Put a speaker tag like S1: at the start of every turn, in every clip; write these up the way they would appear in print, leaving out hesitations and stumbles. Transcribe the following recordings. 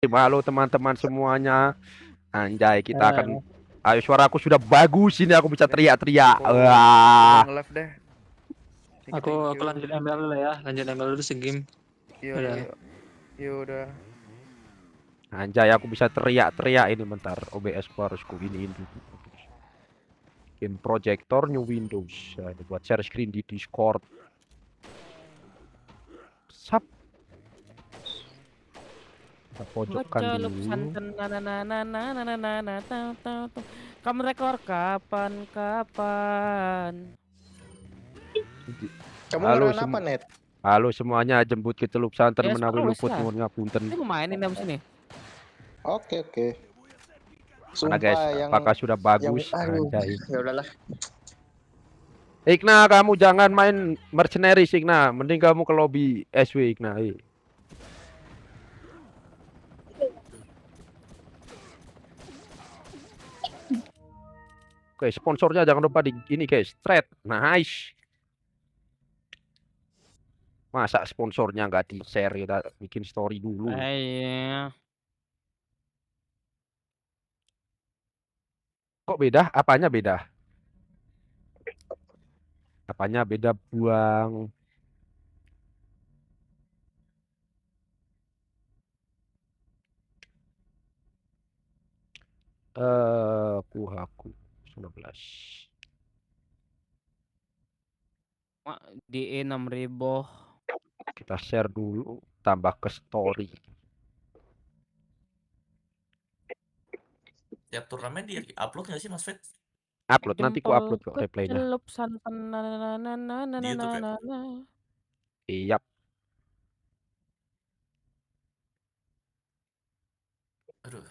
S1: Halo teman-teman semuanya. Anjay, kita akan.
S2: Eh,
S1: Ayo, suaraku sudah bagus ini. Aku bisa
S3: Nih,
S1: teriak-teriak.
S3: aku udah
S1: Wah.
S3: nge-live deh. Thank you,
S2: aku
S3: thank
S2: aku
S3: you.
S2: lanjut ML dulu ya, lanjut ML dulu segame.
S3: Yo, yo,
S2: Udah.
S3: yo. Yo, udah.
S1: Anjay, aku bisa teriak-teriak ini bentar. OBS ku harus ku iniin dulu. Game projector new Windows. Ya, ini buat share screen di Discord. Sap. Kita pojokkan
S4: Ngecelup
S1: dulu.
S4: santen na na na na na na na na na tau tau tau. Kamu rekor kapan kapan?
S5: Kamu
S1: Halo
S5: ngeren apa,
S1: semua.
S5: Net?
S1: Halo semuanya, jemput celup santen
S4: Ya
S1: menawi
S4: separuh wes
S1: luput
S4: lah.
S1: nuwun ngapunten.
S4: Ini mau mainin abis ini.
S5: Oke, oke.
S1: Mana guys?
S5: Sumpah yang
S1: Apakah sudah bagus?
S5: aduh,
S1: Anjay.
S5: ya udahlah.
S1: Ikna, kamu jangan main mercenaries, Ikna. Mending kamu ke lobby SW, Ikna. Oke, sponsornya jangan lupa di ini, guys. Thread. Nice. Masa sponsornya nggak di-share, kita bikin story dulu.
S4: Iya.
S1: Kok beda? Apanya beda? Apanya beda, buang? Kuhaku 19.
S4: Di 6.000.
S1: Kita share dulu, tambah ke story.
S6: Tiap turnamen di upload nggak sih Mas Fit?
S1: Upload, nanti ku upload kok replaynya.
S4: Celup santen na na na na na na
S6: Di YouTube ya?
S4: na na.
S1: Iya.
S6: Aduh.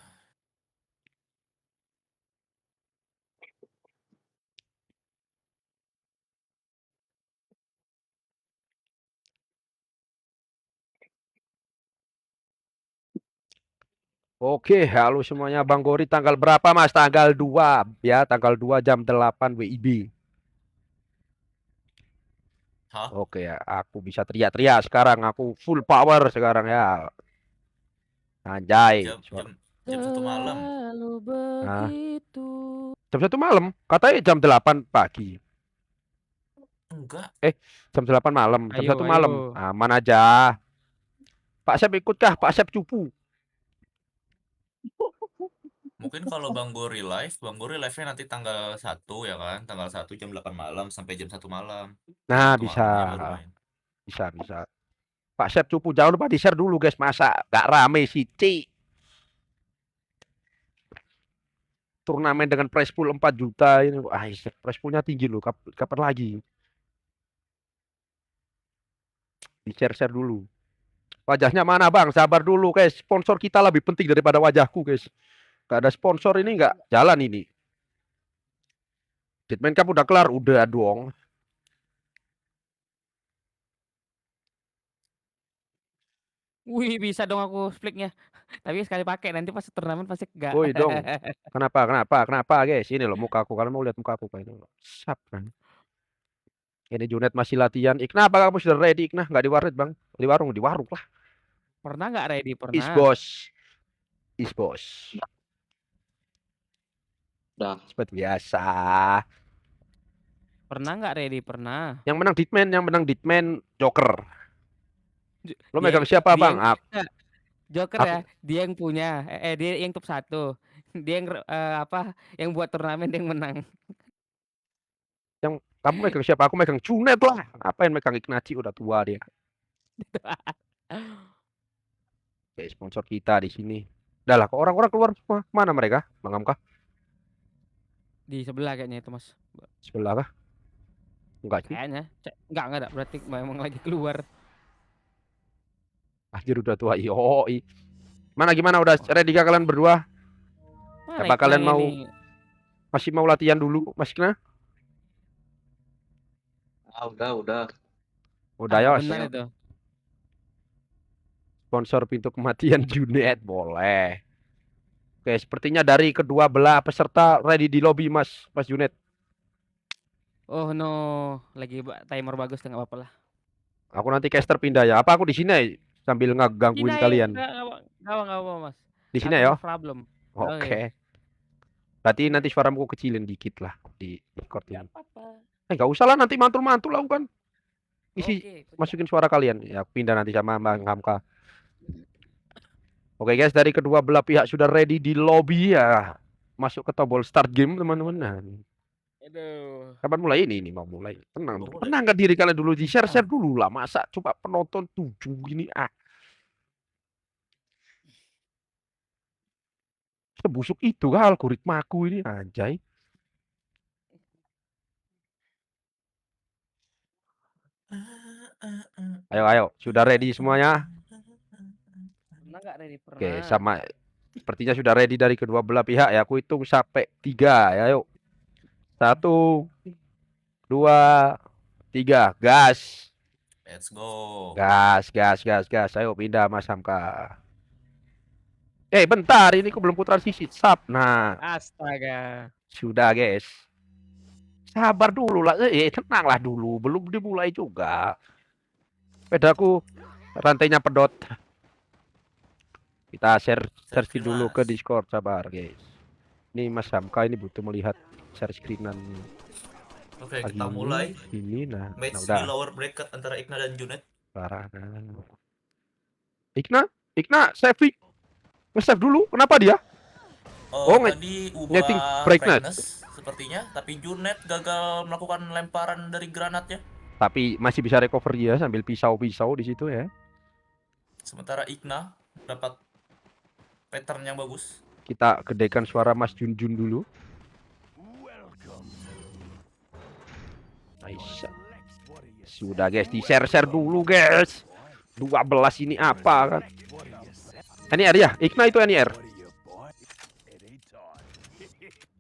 S1: Oke, halo semuanya. Bang Gori tanggal berapa, Mas? Tanggal 2 ya, tanggal 2 jam 8 WIB.
S6: Hah?
S1: Oke ya, aku bisa teriak-teriak sekarang. Aku full power sekarang ya. Anjay.
S6: Jam 1 malam.
S4: Selalu
S1: Nah,
S4: begitu.
S1: jam 1 malam. Katanya jam 8 pagi.
S6: Enggak.
S1: Jam 8 malam. Jam
S4: Ayo,
S1: 1
S4: ayo.
S1: malam. Aman aja. Pak Sep ikutkah? Pak Sep cupu.
S6: Mungkin kalau Bang Gori live-nya nanti tanggal 1 ya kan? Tanggal 1 jam 8 malam sampai jam 1 malam.
S1: Nah,
S6: Jam 1
S1: bisa.
S6: malamnya baru main.
S1: Bisa. Pak Sep cupu. Jangan lupa di-share dulu, guys. Masa gak rame sih, Ci? Turnamen dengan prize pool 4 juta ini. Wah, prize poolnya tinggi loh. Kapan lagi? Di-share dulu. Wajahnya mana, Bang? Sabar dulu, guys. Sponsor kita lebih penting daripada wajahku, guys. Gak ada sponsor ini nggak jalan ini. Hitman Cup udah kelar, udah dong.
S4: Wih, bisa dong aku spliknya. Tapi sekali pakai nanti pas turnamen pasti enggak.
S1: Woi dong. Kenapa, guys? Ini loh mukaku. Kalian mau lihat mukaku kayak ini loh. Sap, kan. Ini Junet masih latihan. Ikna, apa kamu sudah ready? Ikna, nggak di warnet, Bang. Di warung lah.
S4: Pernah nggak ready?
S1: Is
S4: Pernah.
S1: bos.
S5: Dah.
S1: Seperti biasa.
S4: Pernah nggak ready? Pernah.
S1: Yang menang Ditman Joker. Lo
S4: Dia-
S1: megang siapa,
S4: dia
S1: Bang?
S4: yang- Joker ya, dia yang punya. Dia yang top 1. Dia yang yang buat turnamen dia yang menang.
S1: Kamu megang siapa? Aku megang Junet lah. Ngapain megang Ignaci, udah tua dia. Oke, sponsor kita di sini. Udah lah, kok orang-orang keluar semua. Mana mereka? Bang Amka?
S4: Di sebelah kayaknya itu, Mas.
S1: Sebelah kah? Enggak sih.
S4: Kayaknya. Enggak ada. Berarti memang lagi keluar.
S1: Anjir udah tua. Yoi. Mana gimana, udah ready kah kalian berdua?
S4: Mana
S1: Apa kalian
S4: Iknang
S1: mau
S4: ini?
S1: masih mau latihan dulu, Mas Kina?
S5: Udah.
S1: Udah ya,
S4: Benar itu.
S1: sponsor pintu kematian Junet boleh. Oke, sepertinya dari kedua belah peserta ready di lobby, Mas Junet.
S4: Oh no, lagi timer bagus nggak apa-apa lah.
S1: Aku nanti caster pindah ya. Apa aku di sini? sambil ngegangguin
S4: Sini ayo,
S1: kalian.
S4: nggak apa, Mas.
S1: Di sini
S4: Not
S1: ya.
S4: a problem.
S1: Oke. Berarti nanti suaramu kecilin dikit lah di Discord
S4: Nggak
S1: ini.
S4: apa-apa.
S1: Nggak usah lah nanti mantul-mantul lah kan. Isi
S4: Oke,
S1: masukin suara kalian. Ya pindah nanti sama Bang Hamka. Oke guys, dari kedua belah pihak sudah ready di lobby ya. Masuk ke tombol start game teman-teman. Nah,
S4: aduh.
S1: kapan mulai ini mau mulai. Tenang.
S6: Mau mulai.
S1: Tenangkan diri kalian dulu, di share-share dulu lah. Masa coba penonton 7 gini Sebusuk itu kah algoritmaku ini anjay. Ayo, sudah ready semuanya?
S4: Pernah nggak ready? Pernah.
S1: Oke, sama sepertinya sudah ready dari kedua belah pihak ya. Aku hitung sampai 3 ya, yuk. 1 2 3, gas.
S6: Let's go.
S1: Gas. Ayo pindah Mas Hamka. Bentar, ini aku belum putar sisi. Sap. Nah,
S4: Astaga.
S1: sudah guys. Sabar dulu lah. Tenanglah dulu, belum dimulai juga. Pedaku rantainya pedot. Kita share
S6: Selfie,
S1: dulu
S6: Mas.
S1: ke Discord, sabar guys. Ini Mas Hamka ini butuh melihat share screenan
S6: Oke,
S1: lagi
S6: kita mulai
S1: ini. Nah
S6: match
S1: udah.
S6: di lower bracket antara Igna dan Junet.
S1: Parah. Igna save. Nge-save dulu. Kenapa dia? Oh,
S6: Tadi
S1: nyeting
S6: ubah
S1: brightness.
S6: brightness sepertinya, tapi Junet gagal melakukan lemparan dari granatnya.
S1: Tapi masih bisa recover ya sambil pisau-pisau di situ ya.
S6: Sementara Igna dapat pattern yang bagus.
S1: Kita gedekan suara Mas Junjun dulu. Nice. Sudah guys, di share dulu guys. 12 ini apa kan? NIR ya? Igna itu NIR.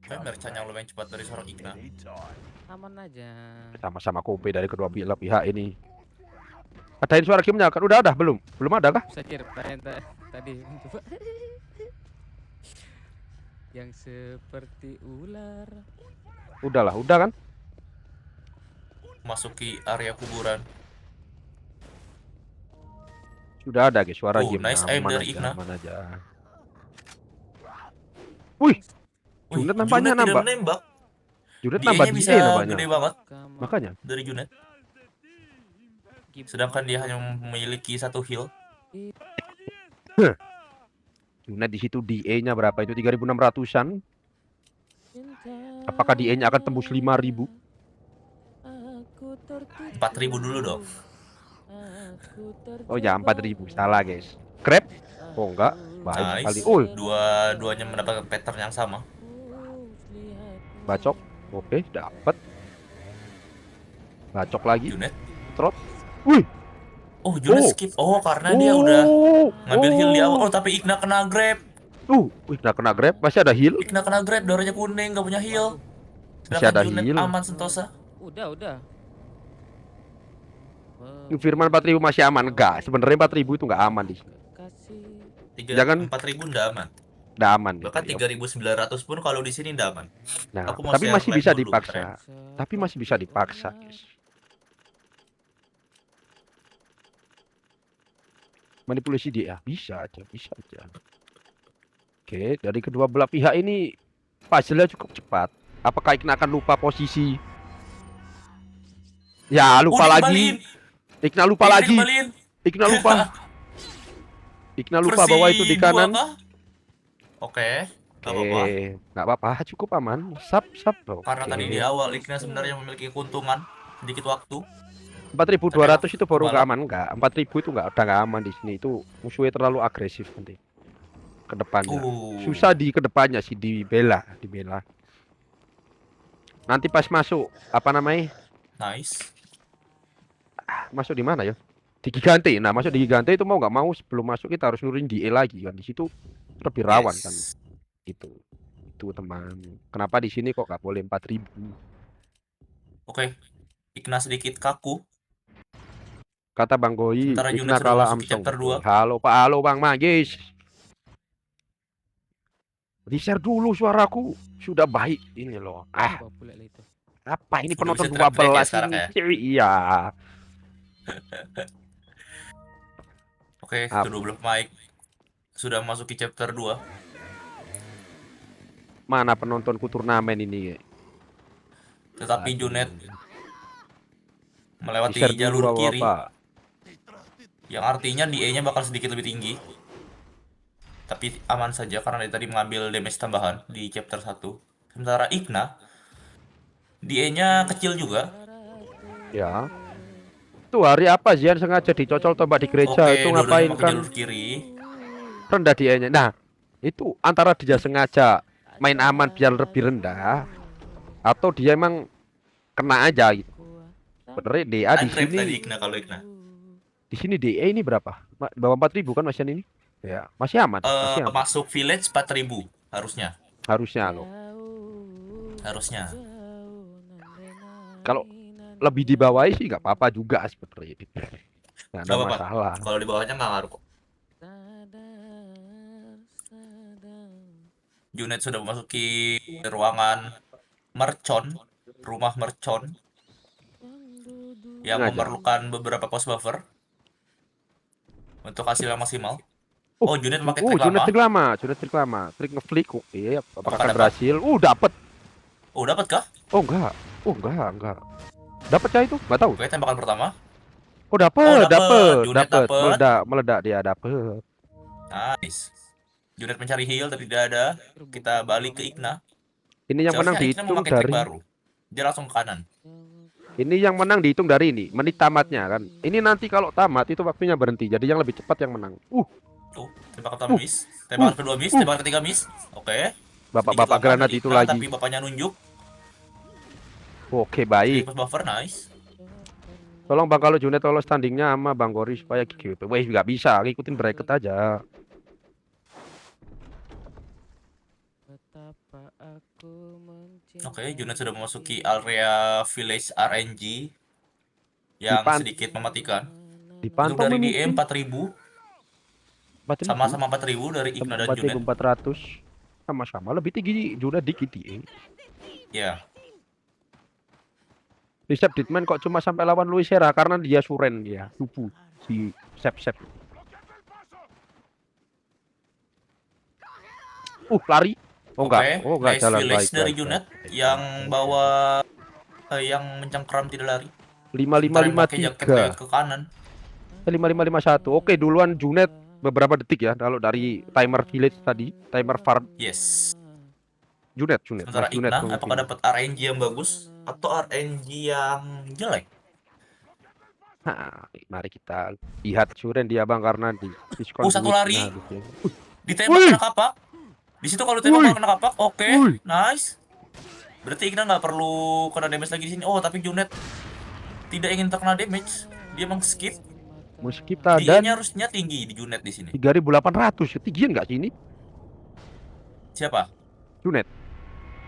S6: Kayak mercanya lumayan cepat dari seorang Igna.
S4: Aman aja.
S1: Sama-sama kopi dari kedua belah pihak ini. Adain suara gamenya kan? Udah ada belum? Belum ada kah?
S4: Sakit tadi coba. Yang seperti ular.
S1: Udah kan?
S6: Masuki area kuburan.
S1: Sudah ada guys suara
S6: Oh,
S1: game.
S6: nice aim dari Igna.
S1: Aman aja. Wih, Junet nampaknya
S6: Junet tidak
S1: nambah.
S6: menembak.
S1: Junet
S6: Dia
S1: nambah
S6: bisa
S1: DA nampaknya.
S6: gede banget
S1: Makanya.
S6: dari Junet. Sedangkan dia hanya memiliki 1 heal.
S1: Junet di situ DA-nya berapa itu? 3.600-an. Apakah DA-nya akan tembus 5.000?
S6: 4.000 dulu dong.
S1: Oh ya 4.000. Salah guys. Grab? Oh enggak. Baik
S6: Nice.
S1: sekali. Oh,
S6: Dua-duanya mendapatkan pattern yang sama.
S1: bacok. Oke, dapat. Bacok lagi.
S6: Junet.
S1: Trot. Wih.
S6: Oh, Junet
S1: Oh.
S6: skip. Oh, karena dia udah ngambil heal di awal. Oh, tapi Igna kena grab.
S1: Wih, kena grab. Masih ada heal.
S6: Igna kena grab, darahnya kuning, gak punya heal.
S1: Masih ada
S6: Sedangkan Junet
S1: heal.
S6: aman sentosa.
S4: Udah.
S1: Firman 4.000 masih aman enggak? Sebenarnya 4.000 itu enggak aman di sini. Jangan-
S6: 4.000 ndak aman.
S1: Enggak aman.
S6: Bahkan 3.900 pun kalau di sini ndak aman.
S1: Nah,
S6: Aku mau
S1: tapi
S6: share
S1: masih
S6: live
S1: bisa
S6: dulu,
S1: dipaksa. Tapi masih bisa dipaksa, guys. Manipulasi dia bisa aja. Oke, dari kedua belah pihak ini puzzle-nya cukup cepat. Apakah Igna akan lupa posisi? Ya, lupa lagi. Igna lupa lagi. Igna lupa. Igna lupa bahwa itu di kanan.
S6: Oke, gak apa-apa.
S1: Oke, nggak apa-apa, cukup aman. Sap.
S6: Karena
S1: Oke.
S6: tadi di awal Igna sebenarnya memiliki keuntungan sedikit waktu.
S1: 4.200 itu baru nggak
S6: malam.
S1: aman nggak? 4.000 itu udah nggak aman di sini. Itu musuhnya terlalu agresif nanti ke depannya. Susah di kedepannya sih dibela. Nanti pas masuk apa namanya?
S6: Nice.
S1: Masuk di mana ya? Di Gigante. Nah, masuk di Gigante itu mau nggak mau sebelum masuk kita harus nurunin DE lagi kan. Di situ lebih rawan kan. Itu teman. Kenapa di sini kok nggak boleh 4.000?
S6: Oke. Igna sedikit kaku.
S1: Kata Bang Goi,
S6: Sementara Junet
S1: Igna
S6: sudah
S1: kalah
S6: masuk ke
S1: Amsong.
S6: chapter 2.
S1: Halo Bang Magis. Di-share dulu suaraku. Sudah baik ini loh. Apa ini
S6: Udah
S1: penonton
S6: bisa teriak-teriak ya
S1: 12
S6: sekarang
S1: ini?
S6: ya?
S1: Iya.
S6: Oke,
S1: Apa?
S6: kedua belah mic sudah memasuki chapter 2.
S1: Mana penontonku turnamen ini?
S6: Tetapi Junet melewati
S1: Di-share dulu
S6: jalur kiri,
S1: apa?
S6: yang artinya DA-nya bakal sedikit lebih tinggi. Tapi aman saja karena dia tadi mengambil damage tambahan di chapter 1. Sementara Igna, DA-nya kecil juga.
S1: Ya. Tuh hari apa Zian sengaja dicocol tombak di gereja
S6: Oke,
S1: itu
S6: dua-duanya
S1: ngapain
S6: pakai
S1: kan?
S6: jalur kiri.
S1: Rendah dia-nya. Nah, itu antara dia sengaja main aman biar lebih rendah atau dia emang kena aja gitu. Bener DA di
S6: Untrap tadi
S1: sini.
S6: Igna kalau Igna.
S1: Di sini DA ini berapa? Bawah 4.000 kan Masian ini? Ya, masih aman, masih aman.
S6: Masuk village 4.000 harusnya.
S1: Harusnya loh.
S6: Harusnya.
S1: Kalau lebih di bawah sih nggak apa-apa juga sebenarnya. Nggak ada
S6: Nggak apa-apa.
S1: masalah.
S6: Kalau di bawahnya nggak ngaruh kok. Junet sudah memasuki ruangan mercon, rumah mercon yang
S1: Sengaja.
S6: memerlukan beberapa pos buffer untuk hasil yang maksimal.
S1: Oh,
S6: Oh, Junet memakai trik
S1: Junet
S6: lama.
S1: trik lama, Junet trik lama, trik ngeflick. Iya, apakah
S6: Apakah
S1: akan
S6: dapat?
S1: berhasil? Dapat.
S6: Oh, dapat kah?
S1: Oh, enggak. Oh, enggak. Dapat kah itu? Enggak tahu.
S6: Oke, tembakan pertama.
S1: Oh, dapat,
S6: Oh, dapet.
S1: dapat,
S6: Junet
S1: dapat.
S6: dapet.
S1: Meledak dia dapat.
S6: Nice. Junet mencari heal tapi tidak ada. Kita balik ke Igna.
S1: Ini yang menang
S6: Seharusnya Igna
S1: dihitung
S6: memakai trik
S1: dari
S6: baru. Dia langsung ke kanan.
S1: ini yang menang dihitung dari ini, menit tamatnya kan. Ini nanti kalau tamat itu waktunya berhenti. Jadi yang lebih cepat yang menang.
S6: Tuh, tembakan pertama miss. Tembakan kedua miss. Tembakan ketiga miss. Oke.
S1: Bapak-bapak
S6: Sedikit lama
S1: granat
S6: dari
S1: itu
S6: Igna,
S1: lagi.
S6: Tapi bapaknya nunjuk.
S1: Oke,
S6: Jadi
S1: baik.
S6: pos buffer, nice.
S1: Tolong Bang kalau Junet tolong standingnya sama Bang Gori supaya gitu. Weh, nggak bisa, ngikutin bracket aja.
S6: Oke, Junet sudah memasuki area village RNG yang
S1: Dipan-
S6: sedikit mematikan. Untuk
S1: Dipantau
S6: dari
S1: memimpin.
S6: DM 4.000,
S1: 4.000.
S6: sama-sama 4.000 dari Igna dan Junet.
S1: 4.400 sama-sama lebih tinggi Junet dikit ya.
S6: Ya,
S1: Recep Ditman kok cuma sampai lawan Luis Hera karena dia suren dia, tubuh si Sep. Lari. Oh
S6: oke.
S1: enggak
S6: Nice
S1: jalan
S6: village
S1: baik.
S6: dari Junet yang bawa yang mencengkeram tidak lari. Ntar yang pakai jaket
S1: 5553.
S6: lewat ke kanan.
S1: 5551. Oke, duluan Junet beberapa detik ya kalau dari timer village tadi, timer farm
S6: Yes.
S1: Junet.
S6: Sementara
S1: Mas Junet
S6: Igna,
S1: mungkin.
S6: apakah dapat RNG yang bagus atau RNG yang jelek?
S1: Nah, mari kita lihat suren dia Bang karena di diskon
S6: Satu
S1: duit.
S6: lari.
S1: Nah, gitu ya.
S6: Ditembak
S1: Wih.
S6: kena kapak. Di situ kalau ditembak
S1: Wih.
S6: kena kapak, oke,
S1: Wih.
S6: nice. Berarti Igna nggak perlu kena damage lagi di sini. Oh, tapi Junet tidak ingin terkena damage. Dia skip.
S1: Meskip dan
S6: DA-nya harusnya tinggi di Junet di sini.
S1: 3.800 ketinggian nggak sih ini
S6: Siapa?
S1: Junet?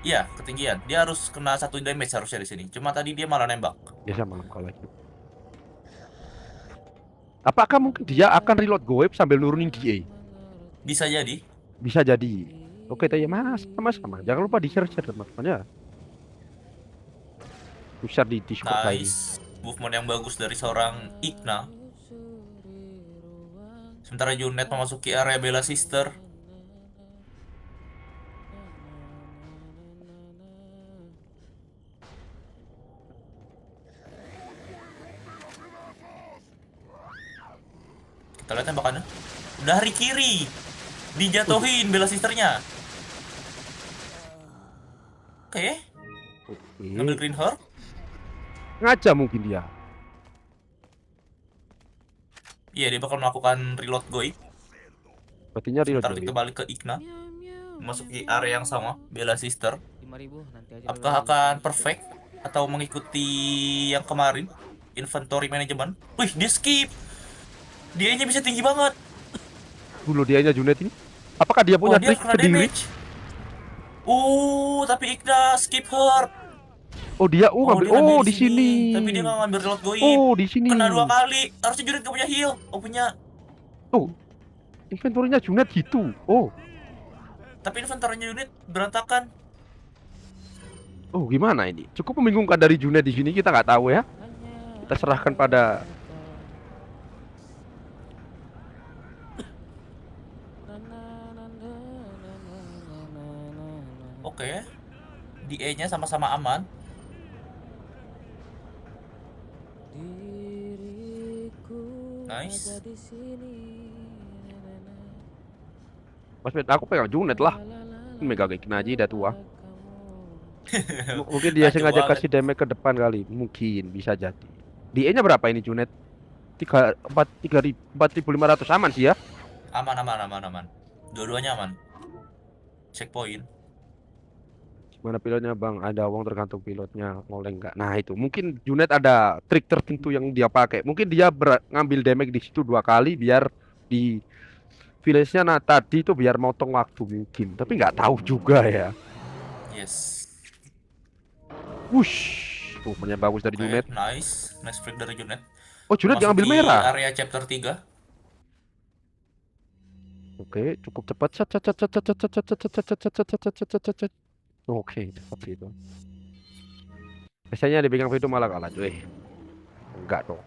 S6: Iya, ketinggian. Dia harus kena 1 damage harusnya di sini. Cuma tadi dia malah nembak.
S1: Ya sama kalau itu. Apakah mungkin dia akan reload goib sambil nurunin DA?
S6: Bisa jadi.
S1: Bisa jadi. Oke, tanya mas, sama-sama. Jangan lupa di share teman-teman ya. Share di Discord lain.
S6: Nice. Movement yang bagus dari seorang Igna. Sementara Junet memasuki area Bella Sister. Kita lihat tembakannya. Dari kiri. Dijatuhin Bella Sisternya. Oke. Ngambil
S1: Oke.
S6: Green Heart.
S1: Ngaca mungkin dia.
S6: Iya, dia bakal melakukan reload goib.
S1: Berartinya reload
S6: Ntar
S1: goib.
S6: kita balik ke Igna. Memasuki area yang sama, Bella Sister.
S4: 5.000 nanti aja.
S6: Apakah akan perfect atau mengikuti yang kemarin? Inventory management. Wih, dia skip. Dia-nya bisa tinggi banget.
S1: Dulu dianya Junet ini. Apakah dia punya
S6: Dia
S1: trik
S6: kena
S1: kediri?
S6: damage. Tapi Igna skip hurt.
S1: Oh dia
S6: dia
S1: ngambil.
S6: ngambil
S1: Oh di sini.
S6: Tapi dia nggak ngambil reload goib.
S1: Oh di sini.
S6: Kena 2 kali. Harusnya Junet gak punya heal. Oh, punya.
S1: Oh. Inventorinya Junet gitu. Oh.
S6: Tapi inventory-nya unit berantakan.
S1: Oh gimana ini? Cukup membingungkan dari Junet di sini, kita nggak tahu ya. Kita serahkan pada
S6: Oke. DE-nya sama-sama aman. Nice.
S1: Mas Bet, aku pegang Junet lah. Megang Ikna aja dah tua. Mungkin dia
S6: Kacau
S1: sengaja
S6: banget.
S1: kasih damage ke depan kali. Mungkin bisa jadi. DE-nya berapa ini Junet? 4.500 aman sih ya.
S6: Aman, aman, aman, aman. Dua-duanya aman. Checkpoint.
S1: Mana pilotnya bang? Ada uang tergantung pilotnya ngoleng nggak? Nah itu mungkin Junet ada trik tertentu yang dia pakai. Mungkin dia ngambil damage di situ 2 kali biar di village-nya nah tadi itu biar motong waktu mungkin. Tapi nggak tahu juga ya.
S6: Yes.
S1: Wush, punya bagus dari
S6: Oke,
S1: Junet.
S6: nice. Nice break dari Junet.
S1: Oh Junet yang ambil
S6: Memasuki
S1: merah.
S6: area chapter 3.
S1: Oke, cukup cepat. Oke, cepat itu. Biasanya dipegang itu malah kalah, cuy. Enggak dong.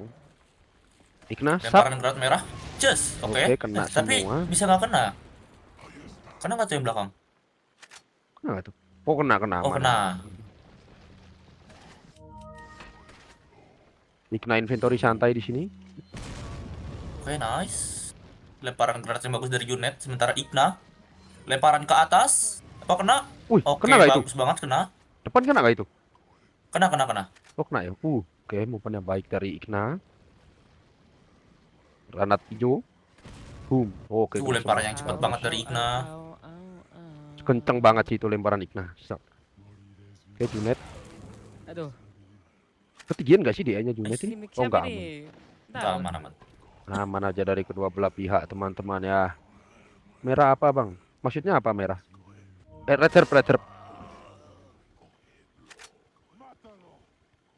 S1: Ikna, sap.
S6: Lemparan granat merah. Cus. Oke.
S1: Oke, kena
S6: Tapi
S1: semua.
S6: bisa nggak kena? Kena nggak tuh yang belakang?
S1: Kena nggak tuh? Oh, kena,
S6: Oh,
S1: aman.
S6: kena.
S1: Ikna inventory santai di sini.
S6: Oke, nice. Lemparan granat yang bagus dari Junet. Sementara Ikna lemparan ke atas. Apa kena?
S1: Wih,
S6: Oke,
S1: kena nggak itu?
S6: bagus banget kena.
S1: Depan kena nggak itu?
S6: Kena, kena, kena.
S1: Oh, kena ya. Oke, movement yang baik dari Ikna. Granat hijau. Boom. Oke, kena
S6: Lemparan
S1: semua.
S6: yang cepat banget dari Ikna.
S1: Kenceng banget sih itu lemparan Ikna. Sap. Oke, Junet.
S4: Aduh,
S1: Ketinggian nggak sih DA-nya Junet ini?
S4: gimmick
S1: Oh,
S4: siapa
S1: nggak aman.
S4: nih?
S6: Nggak aman, aman.
S1: Aman aja dari kedua belah pihak teman-teman ya. Merah apa bang? Maksudnya apa merah? Red herb, red herb.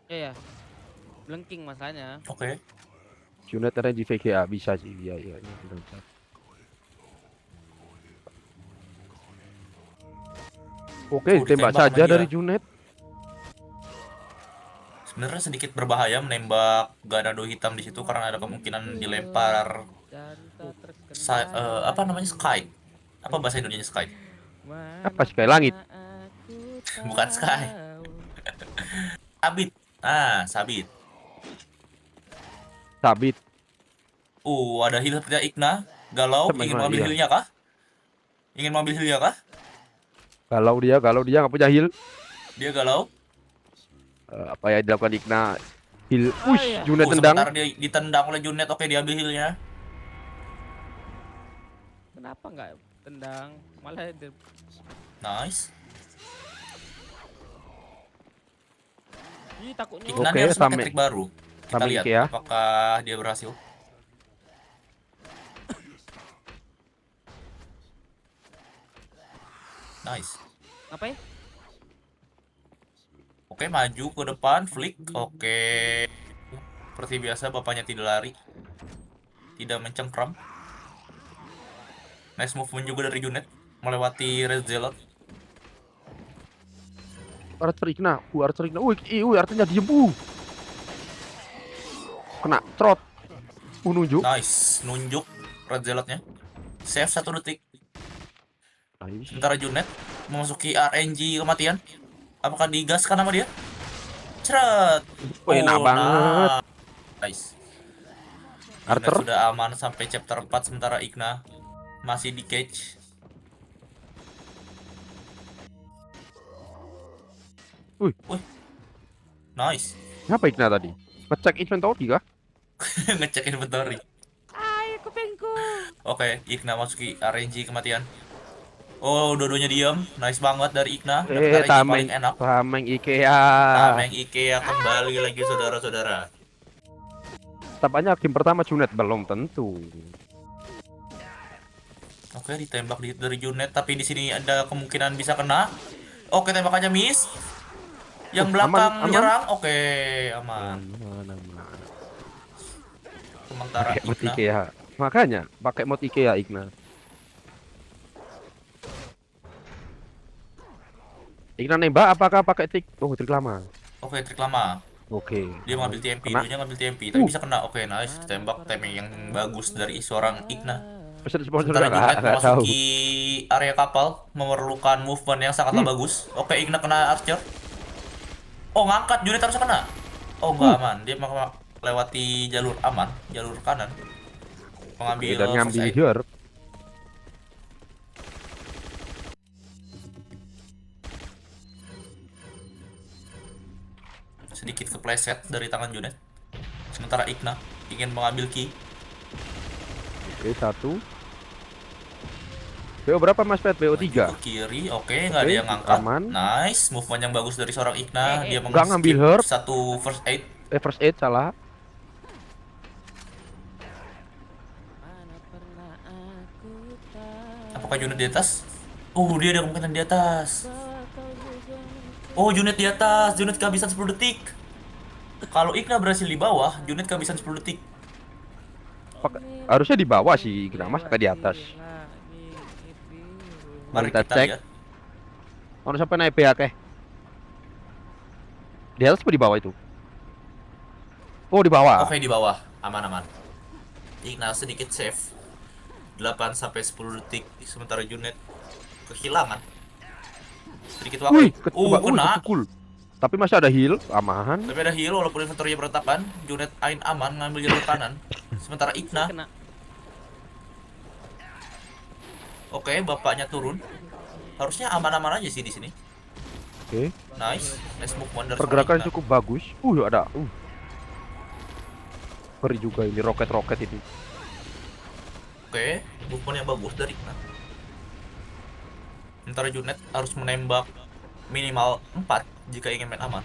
S4: Ya ya. Blengking masalahnya.
S6: Oke.
S1: Junet RNG VGA bisa sih. Iya iya. Iya, benar. Oke, tembak
S6: Ditembak sama
S1: saja
S6: dia.
S1: dari Junet.
S6: Sebenarnya sedikit berbahaya menembak Ganado hitam di situ karena ada kemungkinan dilempar apa namanya sky. Apa bahasa Indonesianya sky?
S1: Apa sih kayak langit?
S6: Bukan sky. Sabit. Ah, sabit.
S1: Sabit.
S6: Ada heal seperti Ikna. Galau,
S1: Teman,
S6: ingin mengambil
S1: iya.
S6: healnya kah? Ingin mengambil healnya kah?
S1: Kalau dia nggak punya heal,
S6: Dia galau.
S1: apa yang dilakukan Ikna? Heal. Wush,
S4: iya.
S1: Junet tendang.
S6: Sebentar dia ditendang oleh Junet. Oke, diambil healnya.
S4: Kenapa nggak tendang? Malah
S6: Nice.
S4: Ih, takutnya.
S6: Ikna
S1: Oke,
S6: dia harus pakai
S1: sampai-
S6: trik baru. Kita
S1: sampai
S6: lihat
S1: Ikea.
S6: apakah dia berhasil. Nice.
S4: Ngapain?
S6: Oke, maju ke depan, flick. Oke. Seperti biasa, bapaknya tidak lari. Tidak mencengkram. Nice movement juga dari Junet. Melewati Red Zealot.
S1: Archer Ikna. Archer Ikna. Wih, artinya diem. Kena trot. Nunjuk.
S6: Nice. Nunjuk Red Zealotnya. Save 1 detik.
S1: Nice.
S6: Sementara Junet memasuki RNG kematian. Apakah digaskan sama dia? Ceret.
S1: Wih, enak banget.
S6: Nice.
S1: Arthur.
S6: Junet sudah aman sampai chapter 4 sementara Ikna masih di cage.
S1: Wih.
S6: Nice.
S1: Ngapa Ikna tadi? Ngecek inventory kah?
S6: Ngecek inventory.
S4: Ay, kupingku.
S6: Oke, Ikna masuki RNG kematian. Dua-duanya diam. Nice banget dari Ikna. Dapat RNG
S1: Tameng.
S6: paling enak.
S1: Tameng IKEA.
S6: Tameng Ikea kembali lagi saudara-saudara.
S1: Tampaknya game pertama Junet belum tentu.
S6: Oke, ditembak dari Junet, tapi di sini ada kemungkinan bisa kena. Oke, tembakannya miss. Yang belakang
S1: aman.
S6: menyerang. Oke, aman.
S1: Mana.
S6: Sementara
S1: Pakai mod
S6: Ikna.
S1: IKEA. Makanya pakai mod IKEA Ikna. Ikna nembak apakah pakai trik? Oh, trik lama.
S6: Oke, trik lama.
S1: Oke.
S6: Dia mengambil TMP,
S1: Kena.
S6: dulunya ngambil TMP, tapi bisa kena. Oke, nice. Tembak timing yang bagus dari seorang Ikna.
S1: Pesan sponsor
S6: Sementara
S1: nggak
S6: Junet
S1: tahu.
S6: memasuki area kapal memerlukan movement yang sangatlah bagus. Oke, Igna kena Archer. Oh, ngangkat, Junet harus kena. Oh, nggak aman. Dia melewati jalur aman, jalur kanan.
S1: Oke,
S6: Mengambil
S1: dan
S6: first
S1: ngambil
S6: aid.
S1: here.
S6: Sedikit kepleset dari tangan Junet. Sementara Igna ingin mengambil key.
S1: Oke, 1. BO berapa Mas Pet? BO 3.
S6: Ke kiri, oke, nggak ada
S1: Oke,
S6: yang ngangkat.
S1: aman.
S6: Nice, movement yang bagus dari seorang Igna. Dia
S1: Nggak ngambil
S6: meng-skip
S1: herb.
S6: satu first aid.
S1: First aid salah.
S6: Apakah Junet di atas? Oh, dia ada kemungkinan di atas. Oh, Junet di atas. Junet kehabisan 10 detik. Kalau Igna berhasil di bawah, Junet kehabisan 10 detik.
S1: Harusnya di bawah sih, Igna Mas ke di atas.
S6: Mari
S1: Kita
S6: kita
S1: cek.
S6: lihat.
S1: Ono sampai naik PA keh. Di atas apa di bawah itu? Oh, di bawah.
S6: Oke, di bawah. Aman-aman. Igna sedikit save. 8 sampai 10 detik. Sementara Junet kehilangan sedikit
S1: Wih,
S6: waktu. Kena.
S1: kepukul. Tapi masih ada heal, aman.
S6: Tapi ada heal walaupun inventory-nya berantakan. Junet Ain aman ngambil jalur kanan. Sementara Igna,
S4: Kena.
S6: oke, bapaknya turun. Harusnya aman-aman aja sih di sini.
S1: Oke.
S6: Nice movement dari
S1: Pergerakan
S6: Igna.
S1: cukup bagus. Ada. Ngeri juga ini roket-roket ini.
S6: Oke, movement yang bagus dari Igna. Sementara Junet harus menembak minimal 4 jika ingin main aman.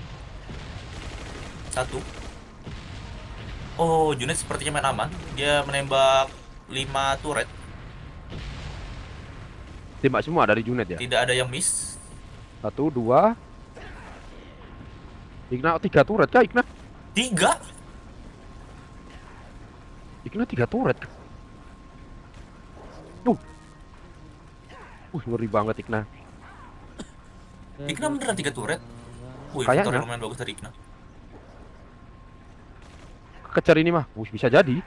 S6: 1. Oh, Junet sepertinya main aman. Dia menembak 5 turret.
S1: Tembak semua dari Junet ya.
S6: Tidak ada yang miss.
S1: 1, 2. Igna 3 turret kah Igna?
S6: 3.
S1: Igna 3 turret. Ngeri banget Igna.
S6: Igna beneran 3 turret. Wih,
S1: Kayaknya.
S6: inventory lumayan bagus dari Igna.
S1: Kejar ini mah. Bisa jadi.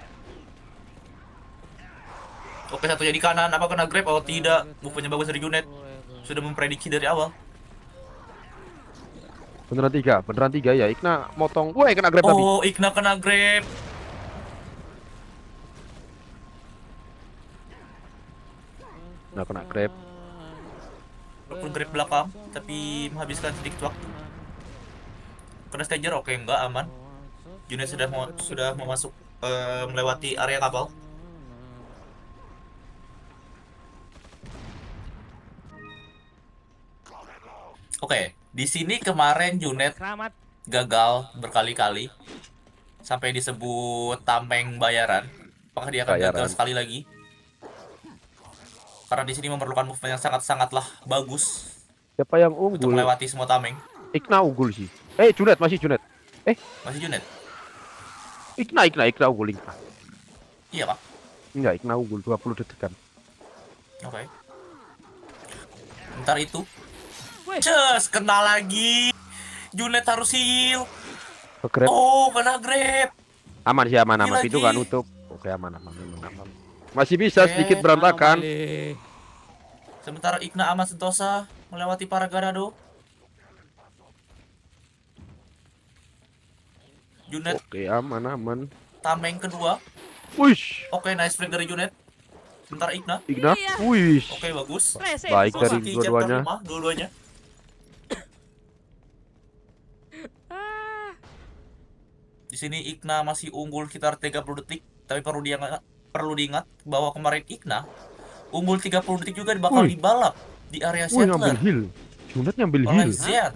S6: Oke, satunya di kanan. Apa kena grab? Oh, tidak. Movement-nya bagus dari Junet. Sudah memprediksi dari awal.
S1: Beneran 3 ya. Igna motong. Woi, kena grab tadi.
S6: Oh, Igna kena grab.
S1: Nah, kena grab.
S6: Walaupun grab belakang, tapi menghabiskan sedikit waktu. Kena stager, oke, enggak, aman. Junet sudah mau masuk melewati area kapal. Oke, di sini kemarin Junet
S4: Keramat.
S6: gagal berkali-kali sampai disebut tameng bayaran. Apakah dia akan
S1: Bayaran.
S6: gagal sekali lagi? Karena di sini memerlukan movement yang sangat-sangatlah bagus
S1: Siapa yang
S6: untuk
S1: unggul?
S6: melewati semua tameng.
S1: Igna unggul sih. Junet masih Junet.
S6: Masih Junet?
S1: Igna unggul Igna.
S6: Iya, Pak.
S1: Enggak, Igna unggul 20 detikan.
S6: Oke. Ntar itu.
S4: Wih.
S6: Cus, kena lagi. Junet harus heal.
S1: Ke grab.
S6: Oh, kena grab.
S1: Aman sih, aman.
S6: Lagi.
S1: Pintu kan nutup. Oke, aman. Masih bisa sedikit berantakan.
S4: Anomali.
S6: Sementara Igna aman sentosa melewati para Ganado. Junet
S1: Oke, aman.
S6: tameng kedua.
S1: Wish,
S6: Oke, nice break dari Junet. Sementara Igna.
S1: Igna.
S4: Iya.
S1: Wish.
S6: Oke, bagus.
S4: Rese.
S1: Baik dari
S6: Memasuki
S1: dua-duanya.
S6: chapter 5, dua-duanya. Di sini Igna masih unggul sekitar 30 detik, tapi perlu diingat bahwa kemarin Igna unggul 30 detik juga bakal
S1: Wih.
S6: dibalap di area
S1: Wih, ngambil
S6: settler
S1: heal. Junet ngambil
S6: oleh
S1: heal.
S6: Xian.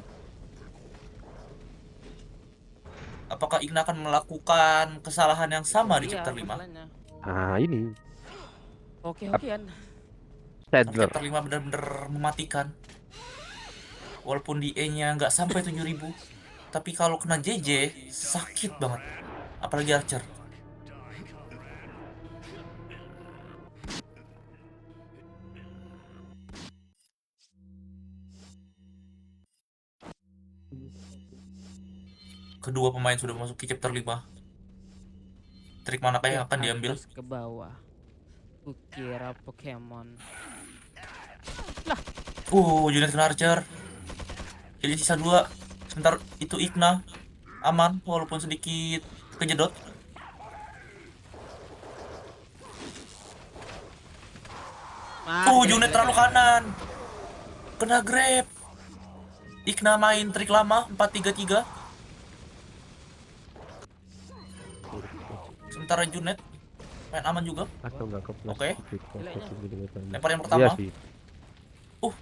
S6: Apakah Igna akan melakukan kesalahan yang sama di
S4: Iya,
S6: chapter 5?
S4: masalahnya.
S1: Nah, ini.
S4: Oke-okean.
S1: Sadler.
S6: Chapter 5 benar-benar mematikan. Walaupun di E-nya nggak sampai 7.000, tapi kalau kena JJ sakit banget. Apalagi Archer. Kedua pemain sudah memasuki chapter 5. Trik manakah yang akan diambil?
S4: Atas ke bawah. Kukira Pokemon.
S6: Unit kena Archer. Jadi sisa 2. Sebentar itu Igna aman walaupun sedikit kejedot. Unit terlalu kanan. Kena grab. Igna main trik lama 4-3-3. Sementara Junet main aman juga.
S1: Atau enggak ke plus.
S6: Oke. Lempar yang
S1: Iya
S6: pertama.
S1: sih.
S6: Uh.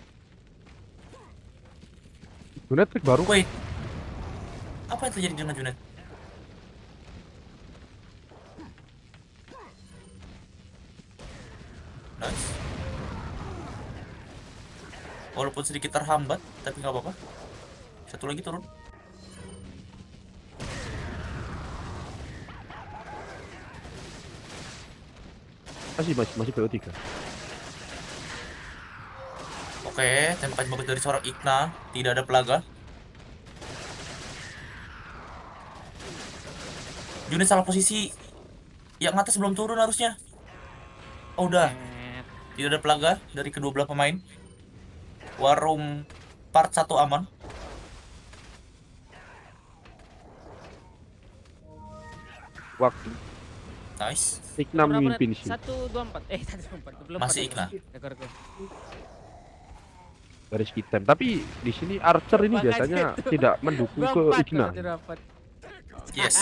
S1: Junet trik baru.
S6: Wait. Apa yang terjadi dengan Junet? Nice. Walaupun sedikit terhambat, tapi nggak apa-apa. Satu lagi turun.
S1: Masih PO3.
S6: Oke, tembakan bagus dari seorang Igna. Tidak ada pelaga. Junet salah posisi. Yang atas belum turun harusnya. Oh, udah. Tidak ada pelaga dari kedua belah pemain. Warung part 1 aman.
S1: Waktu
S6: Nice.
S1: Igna
S4: Berapa
S1: memimpin
S4: menit?
S1: sih.
S4: 124. 124. Belum
S6: Masih Igna.
S4: Rekorku.
S1: Dari skip time. Tapi di sini Archer ini
S4: Makanya
S1: biasanya
S4: itu.
S1: tidak mendukung ke
S4: 24
S1: Igna.
S4: 24.
S6: Yes.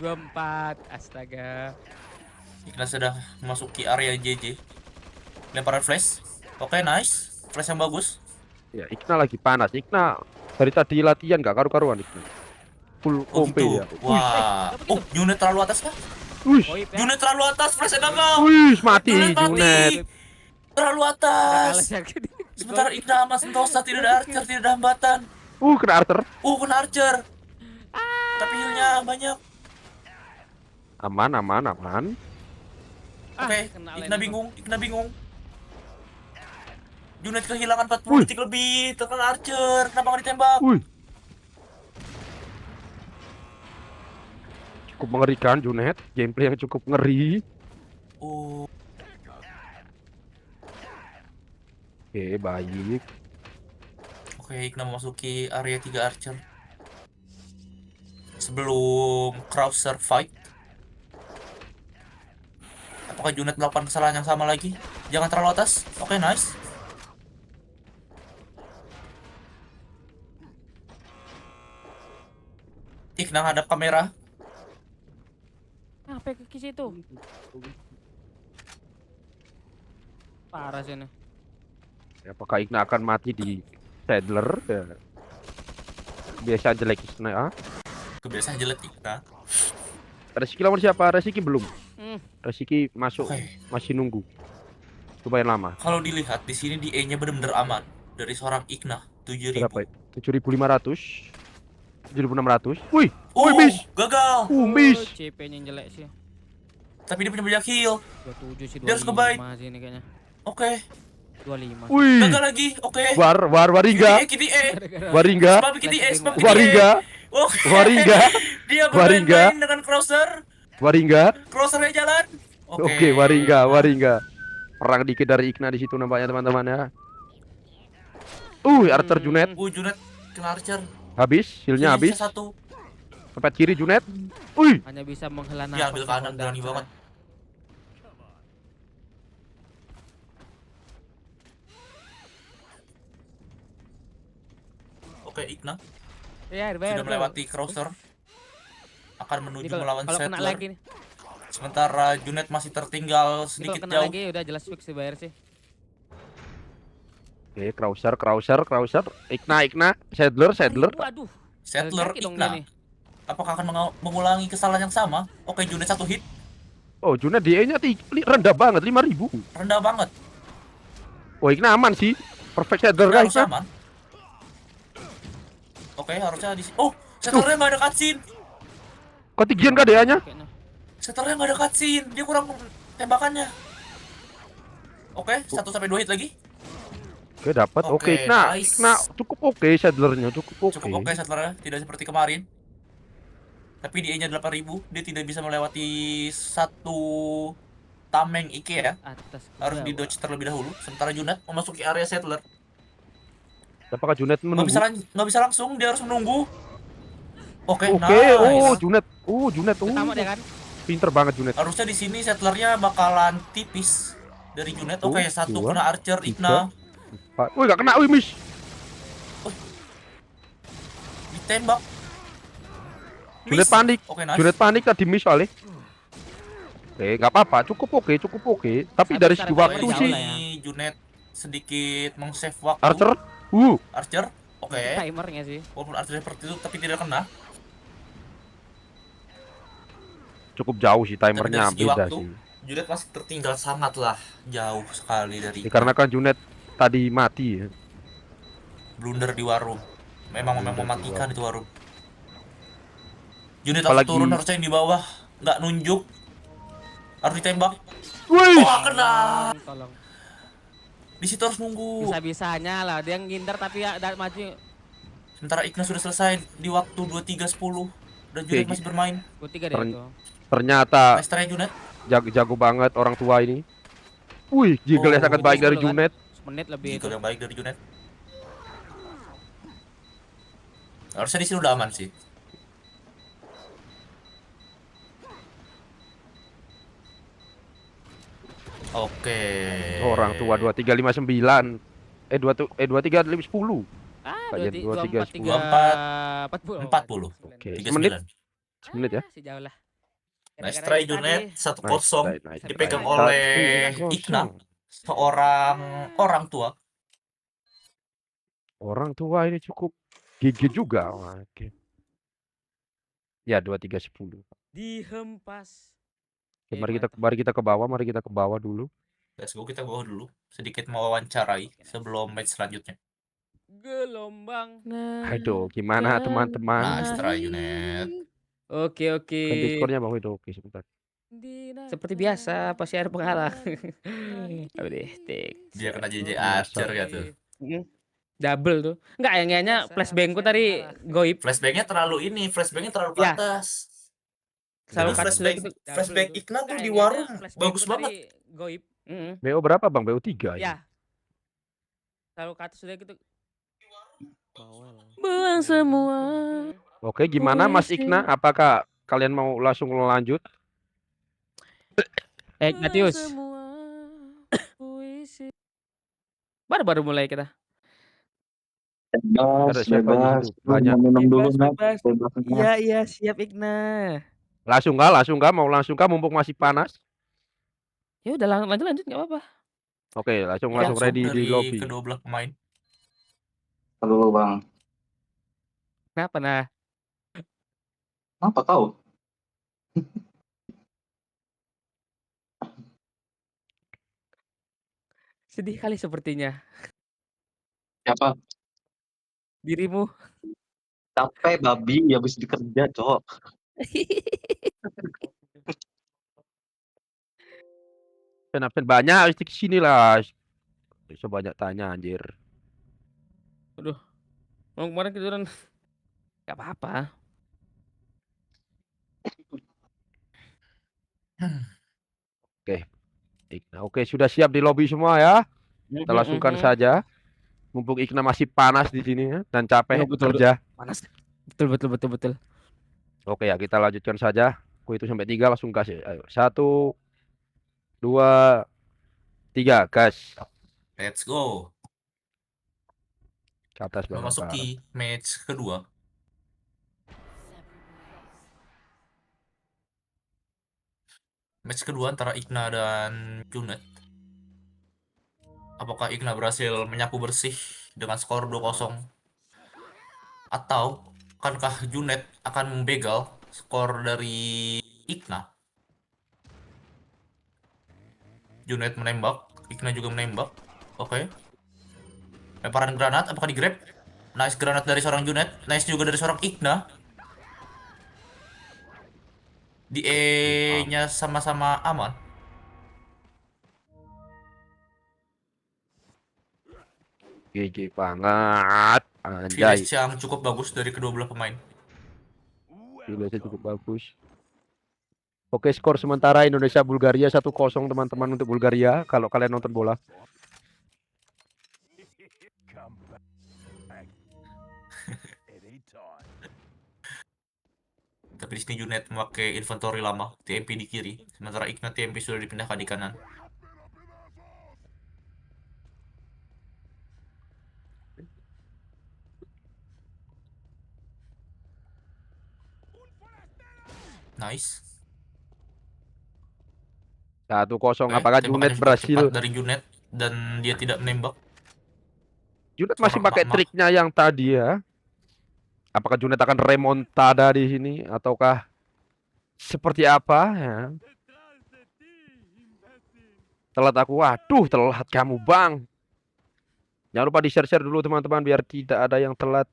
S4: 24. Astaga.
S6: Igna sudah memasuki area JJ. Lemparan flash. Oke, nice. Flash yang bagus.
S1: Ya, Igna lagi panas. Igna dari tadi latihan gak karu-karuan Igna. Full
S6: Oh
S1: kompe
S6: gitu.
S1: ya.
S6: Wah. Oh, Junet terlalu atas kah?
S1: Wih,
S4: Oip ya.
S6: Junet terlalu atas. Flash gagal.
S1: wih, mati
S6: Junet mati.
S1: Junet.
S6: Terlalu
S4: Kalah
S6: atas.
S4: sakit.
S6: Sementara Igna aman sentosa, tidak ada Archer, tidak ada hambatan.
S1: Kena Archer.
S6: Kena Archer. Tapi healnya banyak.
S1: Aman, aman, aman.
S6: Oke,
S4: kena
S6: Igna
S4: lem.
S6: bingung, Igna bingung. Junet kehilangan 40
S1: Wih.
S6: detik lebih, terkena Archer. Kenapa nggak ditembak?
S1: Wih. Cukup mengerikan Junet. Gameplay yang cukup ngeri.
S6: Oh,
S1: Oke, baik.
S6: oke, Igna memasuki area 3 Archer. Sebelum Krauser fight. Apakah Junet melakukan kesalahan yang sama lagi? Jangan terlalu atas. Oke, nice. Igna hadap kamera.
S4: Apa ke situ? Parah sih ini.
S1: Apakah Igna akan mati di Saddler? Ya. Biasa jelek Igna.
S6: Kebiasaan jelek Igna.
S1: Resiki lawan siapa? Resiki belum.
S4: Hmm.
S1: Resiki masuk,
S6: Oke.
S1: masih nunggu. Lumayan lama.
S6: Kalau dilihat di sini di E-nya benar-benar aman dari seorang Igna 7000.
S1: Berapa? 7.500, 7.600. Wih,
S6: Oh,
S1: miss.
S6: gagal.
S1: Miss.
S4: CP-nya yang jelek sih.
S6: Tapi dia punya banyak heal.
S4: 27 sih,
S6: Dia harus
S4: 25 sih ini kayaknya.
S6: Oke,
S4: 25.
S1: Wih.
S6: gagal lagi. Oke.
S1: Waringga,
S6: KDE.
S1: Waringga,
S6: Sebab KDE, sebab KDE.
S1: Waringga,
S6: Oke.
S1: Waringga,
S6: Dia
S1: Waringga.
S6: bermain dengan Krauser.
S1: Waringga.
S6: Crossernya jalan.
S1: Oke, Waringga. Perang dikit dari Igna di situ nampaknya teman-teman ya. Archer Junet
S6: Junet kena Archer.
S1: habis, healnya
S6: Healnya
S1: habis.
S6: sisa 1.
S1: Tempat kiri Junet. Wih,
S4: Hanya bisa menghela
S6: Dia
S4: nafas.
S6: ambil
S4: di
S6: kanan,
S4: Honda
S6: berani
S4: Archer.
S6: banget. Oke, Igna
S4: Iya, bayar,
S6: sudah
S4: bro.
S6: melewati Crosser. Akan
S4: Ini
S6: menuju
S4: kalau
S6: melawan
S4: kalau kena
S6: Settler.
S4: lagi nih.
S6: Sementara Junet masih tertinggal
S4: Ini kalau
S6: sedikit
S4: kena
S6: jauh.
S4: lagi udah jelas fix dibayar sih.
S1: oke, Krauser. Igna, Saddler.
S4: Waduh.
S6: Settler
S4: Kaki dong
S6: Igna.
S4: dia nih.
S6: Apakah akan mengulangi kesalahan yang sama? Oke, Junet 1 hit.
S1: Oh, Junet DE-nya rendah banget, 5.000.
S6: Rendah banget.
S1: Oh, Igna aman sih. Perfect Saddler
S6: Igna
S1: guys.
S6: harus aman. Oke, harusnya di Oh, Settlernya nggak ada cutscene.
S1: Ketinggian kah DE-nya?
S4: Kayaknya.
S6: Settlernya nggak ada cutscene. Dia kurang tembakannya. Oke, 1-2 hit lagi.
S1: Oke, dapat. Oke,
S6: Oke,
S1: Igna
S6: nice.
S1: cukup oke Saddlernya, cukup oke.
S6: Cukup oke Settlernya, tidak seperti kemarin. Tapi DE-nya 8.000, dia tidak bisa melewati satu tameng IKEA,
S4: Atas ke
S6: harus
S4: bawah.
S6: di dodge terlebih dahulu. Sementara Junet memasuki area settler,
S1: Apakah Junet menunggu?
S6: nggak bisa langsung, dia harus menunggu. Oke,
S1: Oke,
S6: nice.
S1: Junet,
S4: Pertama dia kan.
S1: pinter banget Junet.
S6: Harusnya di sini settlernya bakalan tipis dari Junet. Oke, satu
S1: Dua,
S6: kena Archer
S1: tiga.
S6: Igna,
S1: Wih, gak kena, wih, miss.
S6: ditembak.
S1: Junet
S6: Miss.
S1: panik.
S6: Oke, nice.
S1: Junet panik tadi miss soalnya. Nggak apa-apa, cukup oke. Tapi
S4: Tapi
S1: dari
S4: secara
S1: segi
S4: timer
S1: waktu
S4: jauh
S1: sih,
S4: lah ya.
S6: Junet sedikit meng-save waktu.
S1: Archer,
S6: Oke.
S4: Timernya sih.
S6: Walaupun Archer seperti itu tapi tidak kena.
S1: cukup jauh sih
S6: Tapi
S1: timernya,
S6: dari segi
S1: beda
S6: waktu,
S1: sih.
S6: Junet masih tertinggal sangatlah jauh sekali dari
S1: Dikarenakan Junet tadi mati ya.
S6: blunder di warung. Memang
S1: Blunder di
S6: mematikan
S1: warung.
S6: itu warung. Junet langsung
S1: Apalagi-
S6: turun, harusnya yang di bawah nggak nunjuk. Harus ditembak.
S1: Wih,
S6: Wah, kena.
S4: Tolong.
S6: Di situ harus nunggu.
S4: Bisa-bisanya lah dia ngindar tapi ya maju.
S6: Sementara Igna sudah selesai di waktu 23.10 dan Junet
S1: Oke,
S6: masih bermain.
S4: Tiga deh itu.
S1: ternyata
S6: Nice try Junet.
S1: jago banget orang tua ini. Wih, jiggle
S6: Oh,
S1: sangat baik dari
S4: 10 kan?
S1: Junet.
S4: Menit lebih
S6: Jiggle
S4: itu.
S6: yang baik dari Junet. Harusnya di sini udah aman sih. Oke.
S1: Orang tua 2359. 2310.
S4: Ah,
S1: Kajian
S4: 2 3
S1: 23,
S4: 3 40.
S6: 40.
S1: Oke,
S6: 39.
S1: semenit ya.
S4: Si jauh lah.
S6: Nice
S4: Gara-gara
S6: try
S4: itu
S6: Junet,
S4: tadi.
S6: 1-0
S1: Nice try.
S6: dipegang
S4: Nice.
S6: oleh
S1: 1-0.
S6: Igna, seorang orang tua.
S1: Orang tua ini cukup gigih juga. Oke. Ya, 2310.
S4: Dihempas.
S1: Oke, mari kita ke bawah dulu.
S6: Let's go, kita bawa dulu. Sedikit mewawancarai sebelum match selanjutnya.
S4: Gelombang.
S1: Aduh, gimana teman-teman?
S6: Nice try Junet.
S4: Oke.
S1: Kan Discordnya bang Widow. Oke, sebentar.
S4: Seperti biasa pasti ada pengalah. Apa deh,
S6: Dia kena JJ
S1: Biasa.
S6: Archer gitu.
S4: Double tuh. Enggak, yang kayaknya flashbangku tadi goib.
S6: Flashbacknya terlalu ke
S4: Ya.
S6: atas.
S4: Selalu
S6: Tapi
S4: cut
S6: flashback
S4: sudah gitu.
S6: flashback
S4: Double
S6: Igna tuh
S4: Enggak,
S6: di
S4: yang
S6: warung
S4: kayaknya flashbangku
S6: bagus
S4: tadi
S6: banget.
S4: Goib.
S1: BO berapa bang? BO 3
S4: Ya. Selalu cut sudah gitu. Buang semua.
S1: Oke, gimana Mas Igna? Apakah kalian mau langsung lanjut?
S4: Matius. Baru mulai kita.
S1: Ada siapa di situ? Banyak.
S5: minum dulu, Nat.
S4: Bebas.
S5: Bebas, Nat.
S4: Iya, siap Igna.
S1: Langsung kah? Mau langsung kah? Mumpung masih panas.
S4: Ya udah lanjut enggak apa-apa.
S1: Oke, langsung
S6: Langsung
S1: ready di
S6: dari
S1: lobby.
S6: kedua belah pemain.
S5: Dulu, Bang.
S4: Kenapa nah?
S5: Apa kau?
S4: Sedih kali sepertinya
S5: Siapa?
S4: dirimu.
S5: Capek, babi. Habis dikerja, Cok.
S1: Pen banyak di sini lah. Bisa banyak tanya anjir.
S4: Mau kemarin tiduran. Gak apa-apa.
S1: Igna. Oke, sudah siap di lobby semua ya. Kita langsungkan saja. Mumpung Igna masih panas di sini ya, dan capek
S4: Oh, betul.
S1: kerja.
S4: Panas. Betul.
S1: Oke ya, kita lanjutkan saja. Aku itu sampai 3 langsung gas ya. Ayo, 1, 2, 3, gas.
S6: Let's go.
S1: Ke atas bang.
S6: Memasuki match kedua. Match kedua antara Igna dan Junet. Apakah Igna berhasil menyapu bersih dengan skor 2-0? Atau akankah Junet akan membegal skor dari Igna? Junet menembak, Igna juga menembak. Oke. Lemparan granat, apakah di grab? Nice granat dari seorang Junet, nice juga dari seorang Igna. Di E-nya sama-sama aman.
S1: GG banget. Anjay.
S6: Finish yang cukup bagus dari kedua belah pemain.
S1: Indonesia cukup bagus. Oke, skor sementara Indonesia Bulgaria 1-0 teman-teman untuk Bulgaria kalau kalian nonton bola.
S6: Tapi di sini Junet memakai inventory lama, TMP di kiri, sementara Igna TMP sudah dipindahkan di kanan. Nice.
S1: 1-0.
S6: Oke,
S1: Apakah
S6: tembakannya
S1: Junet
S6: cukup
S1: berhasil?
S6: cepat dari Junet dan dia tidak menembak.
S1: Junet masih
S6: Seorang
S1: pakai
S6: emak-emak.
S1: triknya yang tadi ya. Apakah Junet akan remontada di sini ataukah seperti apa ya? Telat aku. Waduh, telat kamu, Bang. Jangan lupa di-share dulu teman-teman biar tidak ada yang telat.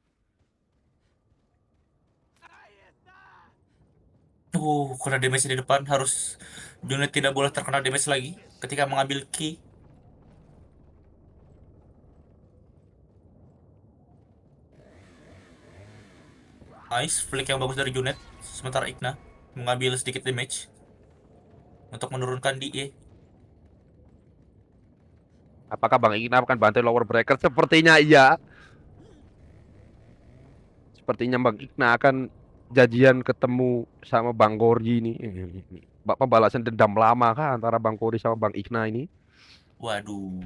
S6: Kena damage di depan, harus Junet tidak boleh terkena damage lagi ketika mengambil key. Nice, flick yang bagus dari Junet. Sementara Igna mengambil sedikit damage untuk menurunkan DE.
S1: Apakah Bang Igna akan bantai lower bracket? Sepertinya iya. Sepertinya Bang Igna akan janjian ketemu sama Bang Gorgi ini. Pembalasan dendam lama kah antara Bang Gorgi sama Bang Igna ini?
S6: Waduh.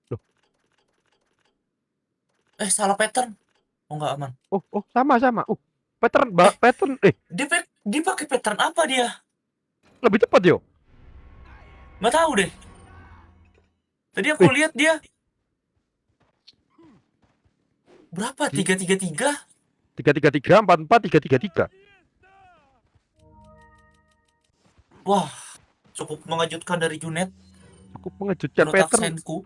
S1: Loh.
S6: Salah pattern. Oh, nggak aman.
S1: Oh, sama. Pattern
S6: Dia pakai pattern apa dia?
S1: lebih cepat yo.
S6: Nggak tahu deh. Tadi aku
S1: Eh.
S6: lihat dia berapa? 333.
S1: 3-3-3, 4-4, 3-3-3.
S6: Wah, cukup mengejutkan dari Junet.
S1: Cukup mengejutkan
S6: Menurut
S1: pattern.
S6: aksenku.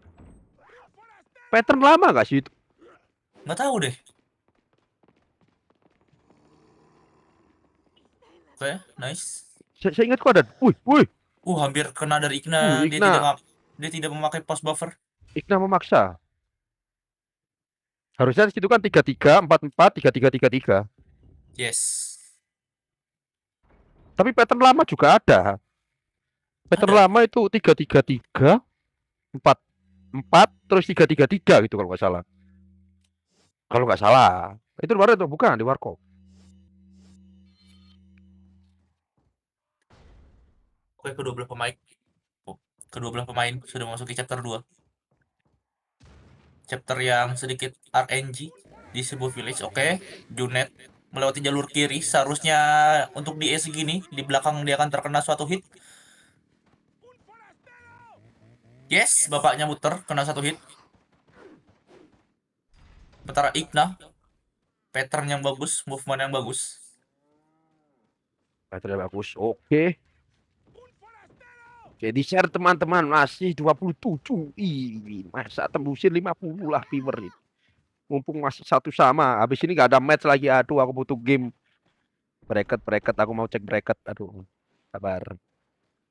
S1: Pattern lama nggak sih itu?
S6: Nggak tahu deh. Oke, nice.
S1: Saya ingatku ada. Wih.
S6: Hampir kena dari Igna.
S1: Igna.
S6: Dia tidak memakai post buffer.
S1: Igna memaksa. Harusnya di situ kan 3-3, 4-4, 3-3-3-3.
S6: Yes.
S1: Tapi pattern lama juga ada. Pattern
S6: Ada.
S1: lama itu 3-3-3, 4-4, terus 3-3-3 gitu kalau nggak salah. Kalau nggak salah. Itu baru itu bukan di Warkop.
S6: Oke, kedua belah pemain sudah memasuki chapter 2. Chapter yang sedikit RNG di sebuah village. Oke, Junet melewati jalur kiri. Seharusnya untuk di segini, di belakang dia akan terkena suatu hit. Yes, bapaknya muter, kena satu hit. Sementara Igna, pattern yang bagus, movement yang bagus.
S1: Pattern bagus. Oke. Oke, di-share teman-teman, masih 27. Ih, masa tembusin 50 lah viewer itu. Mumpung masih satu sama. Habis ini nggak ada match lagi. Aduh, aku butuh game. Bracket. Aku mau cek bracket. Aduh, sabar.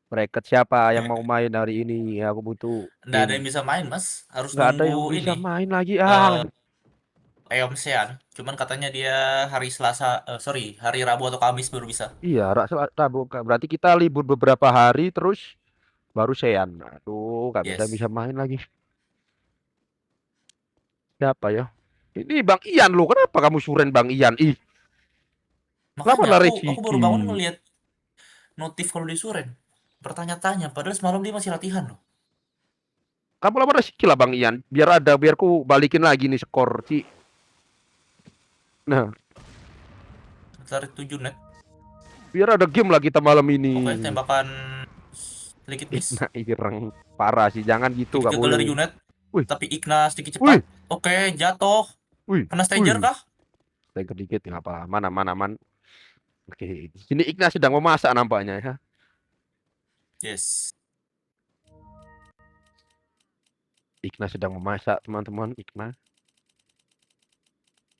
S1: Bracket siapa yang mau main hari ini? Aku butuh
S6: Nggak ada
S1: game.
S6: yang bisa main, Mas. Harus
S1: Nggak ada yang
S6: nunggu
S1: bisa
S6: ini.
S1: main lagi.
S6: Eomsean. Cuman katanya dia hari Rabu atau Kamis baru bisa.
S1: Iya, Rabu. Berarti kita libur beberapa hari terus baru Sean. Aduh, nggak
S6: Yes.
S1: bisa main lagi. Siapa ya? Ini Bang Ian lo. Kenapa kamu suren Bang Ian? Ih, kenapa
S6: Makanya
S1: lari
S6: aku baru bangun
S1: Ciki?
S6: ngeliat notif kalau di Suren. Bertanya-tanya, padahal semalam dia masih latihan loh.
S1: Kamu lama Ciki lah Bang Ian. Biar ku balikin lagi nih skor Ci. Nah,
S6: Tarik 7 net.
S1: biar ada game lah kita malam ini.
S6: Oke, tembakan sedikit miss.
S1: Nah, ireng parah sih. Jangan gitu,
S6: Sedikit
S1: nggak
S6: gagal dari
S1: boleh.
S6: Junet.
S1: Wih.
S6: Tapi Igna sedikit
S1: Wih.
S6: cepat. Oke, jatuh.
S1: Wih.
S6: Kena stager kah?
S1: Stagger dikit nggak apa. Aman. Oke, sini Igna sedang memasak nampaknya ya.
S6: Yes.
S1: Igna sedang memasak teman-teman. Igna.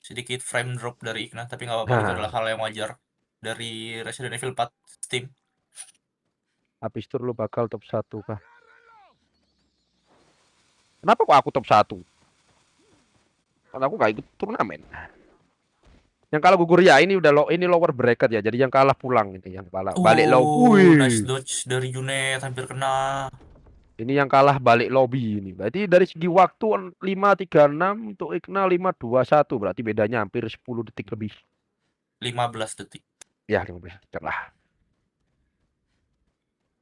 S6: Sedikit frame drop dari Igna, tapi nggak apa-apa. Itu adalah hal yang wajar dari Resident Evil 4 Steam.
S1: Habis itu lu bakal top 1 kah? Kenapa kok aku top 1? Karena aku gak ikut turnamen. Yang kalah gugur ya ini udah ini lower bracket ya. Jadi yang kalah pulang ini, yang kalah balik lobby.
S6: Nice dodge dari Junet, hampir kena.
S1: Ini yang kalah balik lobby ini. Berarti dari segi waktu 5:36 untuk Igna 5:21, berarti bedanya hampir 10 detik lebih.
S6: 15 detik.
S1: Ya, 15 detik lah.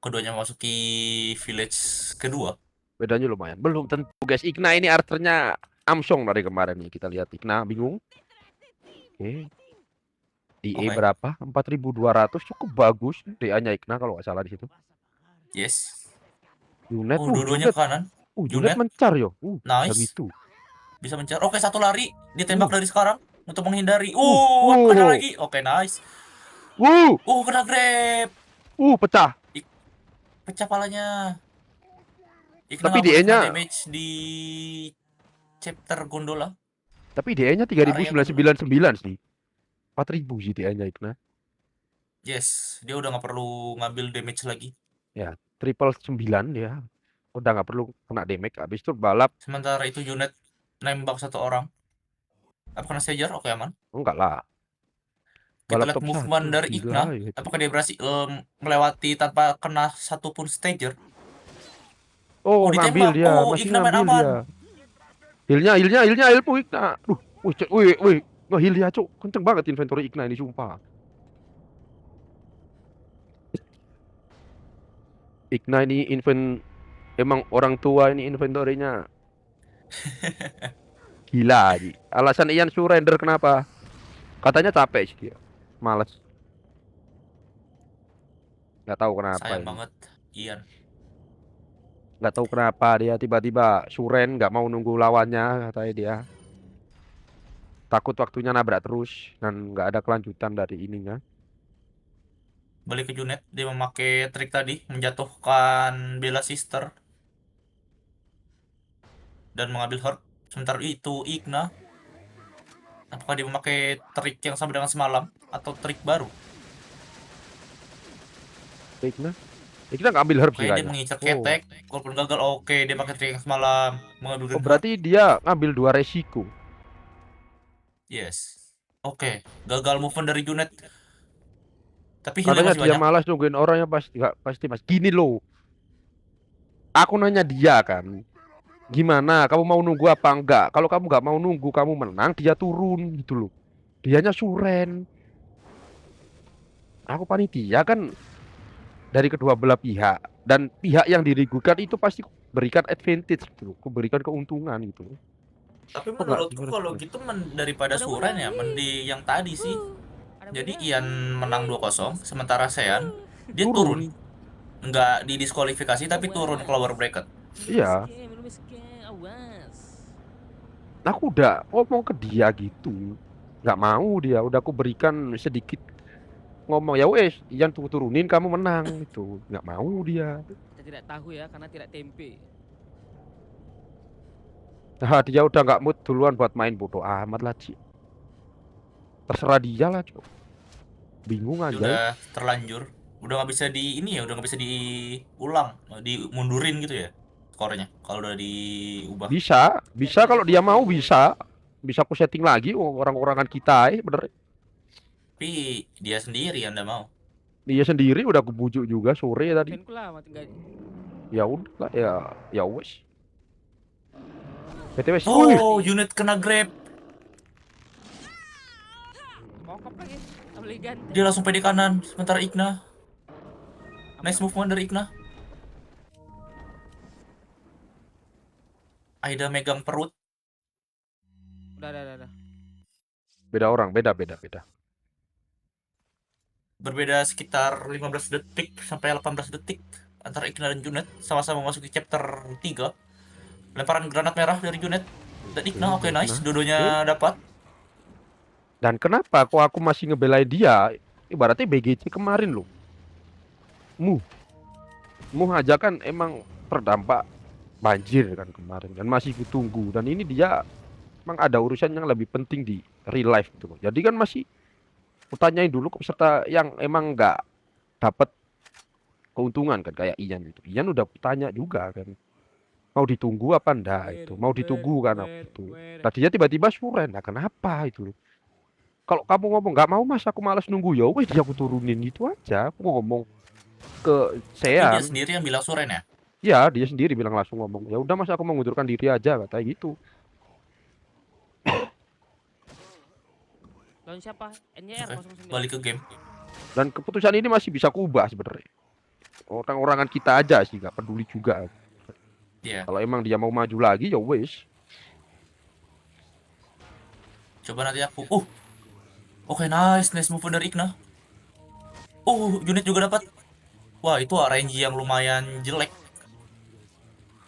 S6: Keduanya masuki village kedua.
S1: Bedanya lumayan. Belum tentu guys. Igna ini arternya Amsong dari kemarin nih. Kita lihat Igna bingung. Oke. DE
S6: Oke.
S1: berapa? 4.200, cukup bagus. DA-nya Igna kalau nggak salah di situ.
S6: Yes.
S1: Junet,
S6: Dua-duanya ke kanan.
S1: Junet
S6: Junet.
S1: mencar yo.
S6: Nice.
S1: Begitu.
S6: Bisa mencar. Oke, satu lari. Dia tembak dari sekarang untuk menghindari.
S1: Wow.
S6: Kena lagi. Oke, nice. Kena grab.
S1: Pecah.
S6: Pecah palanya.
S1: Tapi
S6: nggak boleh
S1: DE-nya
S6: kena damage di chapter gondola.
S1: Tapi DE-nya 3.999 sih. 4.000 sih DE-nya Igna.
S6: Yes, dia udah nggak perlu ngambil damage lagi.
S1: Ya, 999 ya. Udah nggak perlu kena damage. Habis itu balap.
S6: Sementara itu Junet nembak satu orang. Apa kena Sager? Oke, aman.
S1: Enggak lah.
S6: Kita
S1: Balap
S6: lihat
S1: top
S6: movement
S1: 1,
S6: dari
S1: gila
S6: Igna.
S1: gitu.
S6: Apakah dia berhasil melewati tanpa kena satupun stager?
S1: Oh, ngambil
S6: ditembak.
S1: dia,
S6: Oh,
S1: masih
S6: Igna main
S1: ngambil
S6: aman.
S1: dia. Healnya ilmu Igna. Wih, nge-heal dia, Cuk. Kenceng banget inventory Igna ini, sumpah. Igna ini emang orang tua ini inventory-nya gila Ji. Alasan Ian surrender kenapa? Katanya capek sih dia. Males. Nggak tahu kenapa
S6: Sayang
S1: ini.
S6: banget, Ian.
S1: Nggak tahu kenapa dia tiba-tiba suren, nggak mau nunggu lawannya katanya dia. Takut waktunya nabrak terus dan nggak ada kelanjutan dari ininya.
S6: Balik ke Junet, dia memakai trik tadi, menjatuhkan Bella Sister dan mengambil Herb. Sementara itu Igna, apakah dia memakai trik yang sama dengan semalam atau trik baru?
S1: Igna ngambil herb sih
S6: Kayaknya dia
S1: kayaknya.
S6: mengincar ketek, walaupun gagal. Oke, dia pakai trik yang semalam, mengambil
S1: Oh,
S6: Green
S1: berarti dia ngambil 2 resiko.
S6: Yes. Oke, gagal movement dari Junet. Tapi
S1: Katanya
S6: healnya masih
S1: dia
S6: banyak.
S1: malas nungguin orangnya pasti mas. Gini loh. Aku nanya dia kan. Gimana? Kamu mau nunggu apa enggak? Kalau kamu nggak mau nunggu, kamu menang, dia turun gitu loh. Dianya suren. Aku panitia kan dari kedua belah pihak dan pihak yang dirigukan itu pasti berikan advantage gitu loh. Berikan keuntungan gitu.
S6: Tapi
S1: Kok nggak
S6: menurutku
S1: gimana
S6: kalau
S1: sih?
S6: gitu daripada Suren ya, mending yang tadi sih. Jadi Ian menang 2-0, sementara Sean dia turun. Nggak didiskualifikasi tapi turun ke lower bracket.
S1: Iya. Aku udah ngomong ke dia gitu. Nggak mau dia. Udah aku berikan sedikit ngomong ya wes, Ian turunin kamu menang itu. Nggak mau dia.
S4: Kita tidak tahu ya karena tidak tempe.
S1: Nah, dia udah nggak mood duluan buat main, bodoh amat lah, Ci. Terserah dia lah, Cok. Bingung
S6: Dia
S1: aja.
S6: udah terlanjur, udah nggak bisa udah nggak bisa diulang, dimundurin gitu ya skornya kalau udah diubah.
S1: Bisa kalau dia mau bisa. Bisa aku setting lagi orang-orangan kita, bener.
S6: Tapi dia sendiri yang nggak mau.
S1: Dia sendiri udah aku bujuk juga sore tadi.
S4: Fanku lah mati gaji.
S1: Ya udah lah, ya wes. BTW,
S6: Oh, unit kena grab.
S4: Kokop lagi. Ambil ganti.
S6: Dia langsung pede kanan, sementara Igna. Nice movement dari Igna. Aida megang perut.
S4: Udah.
S1: beda orang, beda.
S6: Berbeda sekitar 15 detik sampai 18 detik antara Igna dan Junet, sama-sama memasuki chapter 3. Lemparan granat merah dari Junet dan Igna. Oke, nice, dua-duanya dapat.
S1: Dan kenapa kok aku masih ngebelain dia? Ibaratnya BGC kemarin loh. Muh aja kan emang terdampak banjir kan kemarin dan masih kutunggu, dan ini dia emang ada urusan yang lebih penting di real life gitu loh. Jadi kan masih kutanyain dulu ke peserta yang emang nggak dapat keuntungan kan, kayak Ian gitu. Ian udah tanya juga kan. Mau ditunggu apa enggak itu? Mau ditunggu kan aku itu. Tadinya tiba-tiba suren. Nah, kenapa itu? Kalau kamu ngomong nggak mau mas, aku malas nunggu ya wes dia aku turunin gitu aja. Aku ngomong ke
S6: Tapi dia
S1: Sean,
S6: sendiri yang bilang Suren ya?
S1: ya dia sendiri bilang langsung ngomong ya udah mas aku mengundurkan diri aja katanya gitu.
S4: Lawan siapa? NYR
S6: Oke,
S4: 09.
S6: balik ke game.
S1: Dan keputusan ini masih bisa kubah sebenarnya. Orang-orangan kita aja sih nggak peduli juga.
S6: Iya.
S1: Kalau emang dia mau maju lagi ya wes.
S6: Coba nanti aku. Oke, nice move dari Igna. Unit juga dapat. Wah, itu RNG yang lumayan jelek.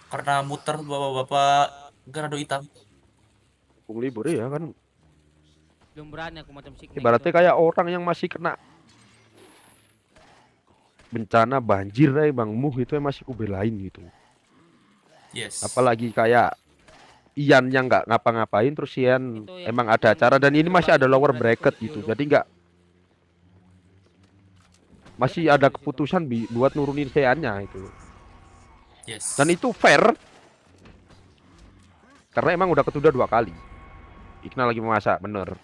S6: Karena muter bapak-bapak Garado hitam.
S1: Bung libur ya kan.
S4: Belum berani aku macam Signet
S1: Ibaratnya
S4: itu.
S1: kayak orang yang masih kena bencana banjir bang Muh itu yang masih kubelain gitu.
S6: Yes.
S1: Apalagi kayak Ian yang nggak ngapa-ngapain terus Ian
S4: Itu yang-
S1: emang ada
S4: yang
S1: acara dan ini masih ada lower
S4: berani
S1: bracket
S4: kulit
S1: gitu.
S4: dulu.
S1: Jadi nggak masih ada keputusan buat nurunin Ian-nya itu.
S6: Yes.
S1: Dan itu fair. Karena emang udah ketunda 2 kali. Ikna lagi memasak, bener.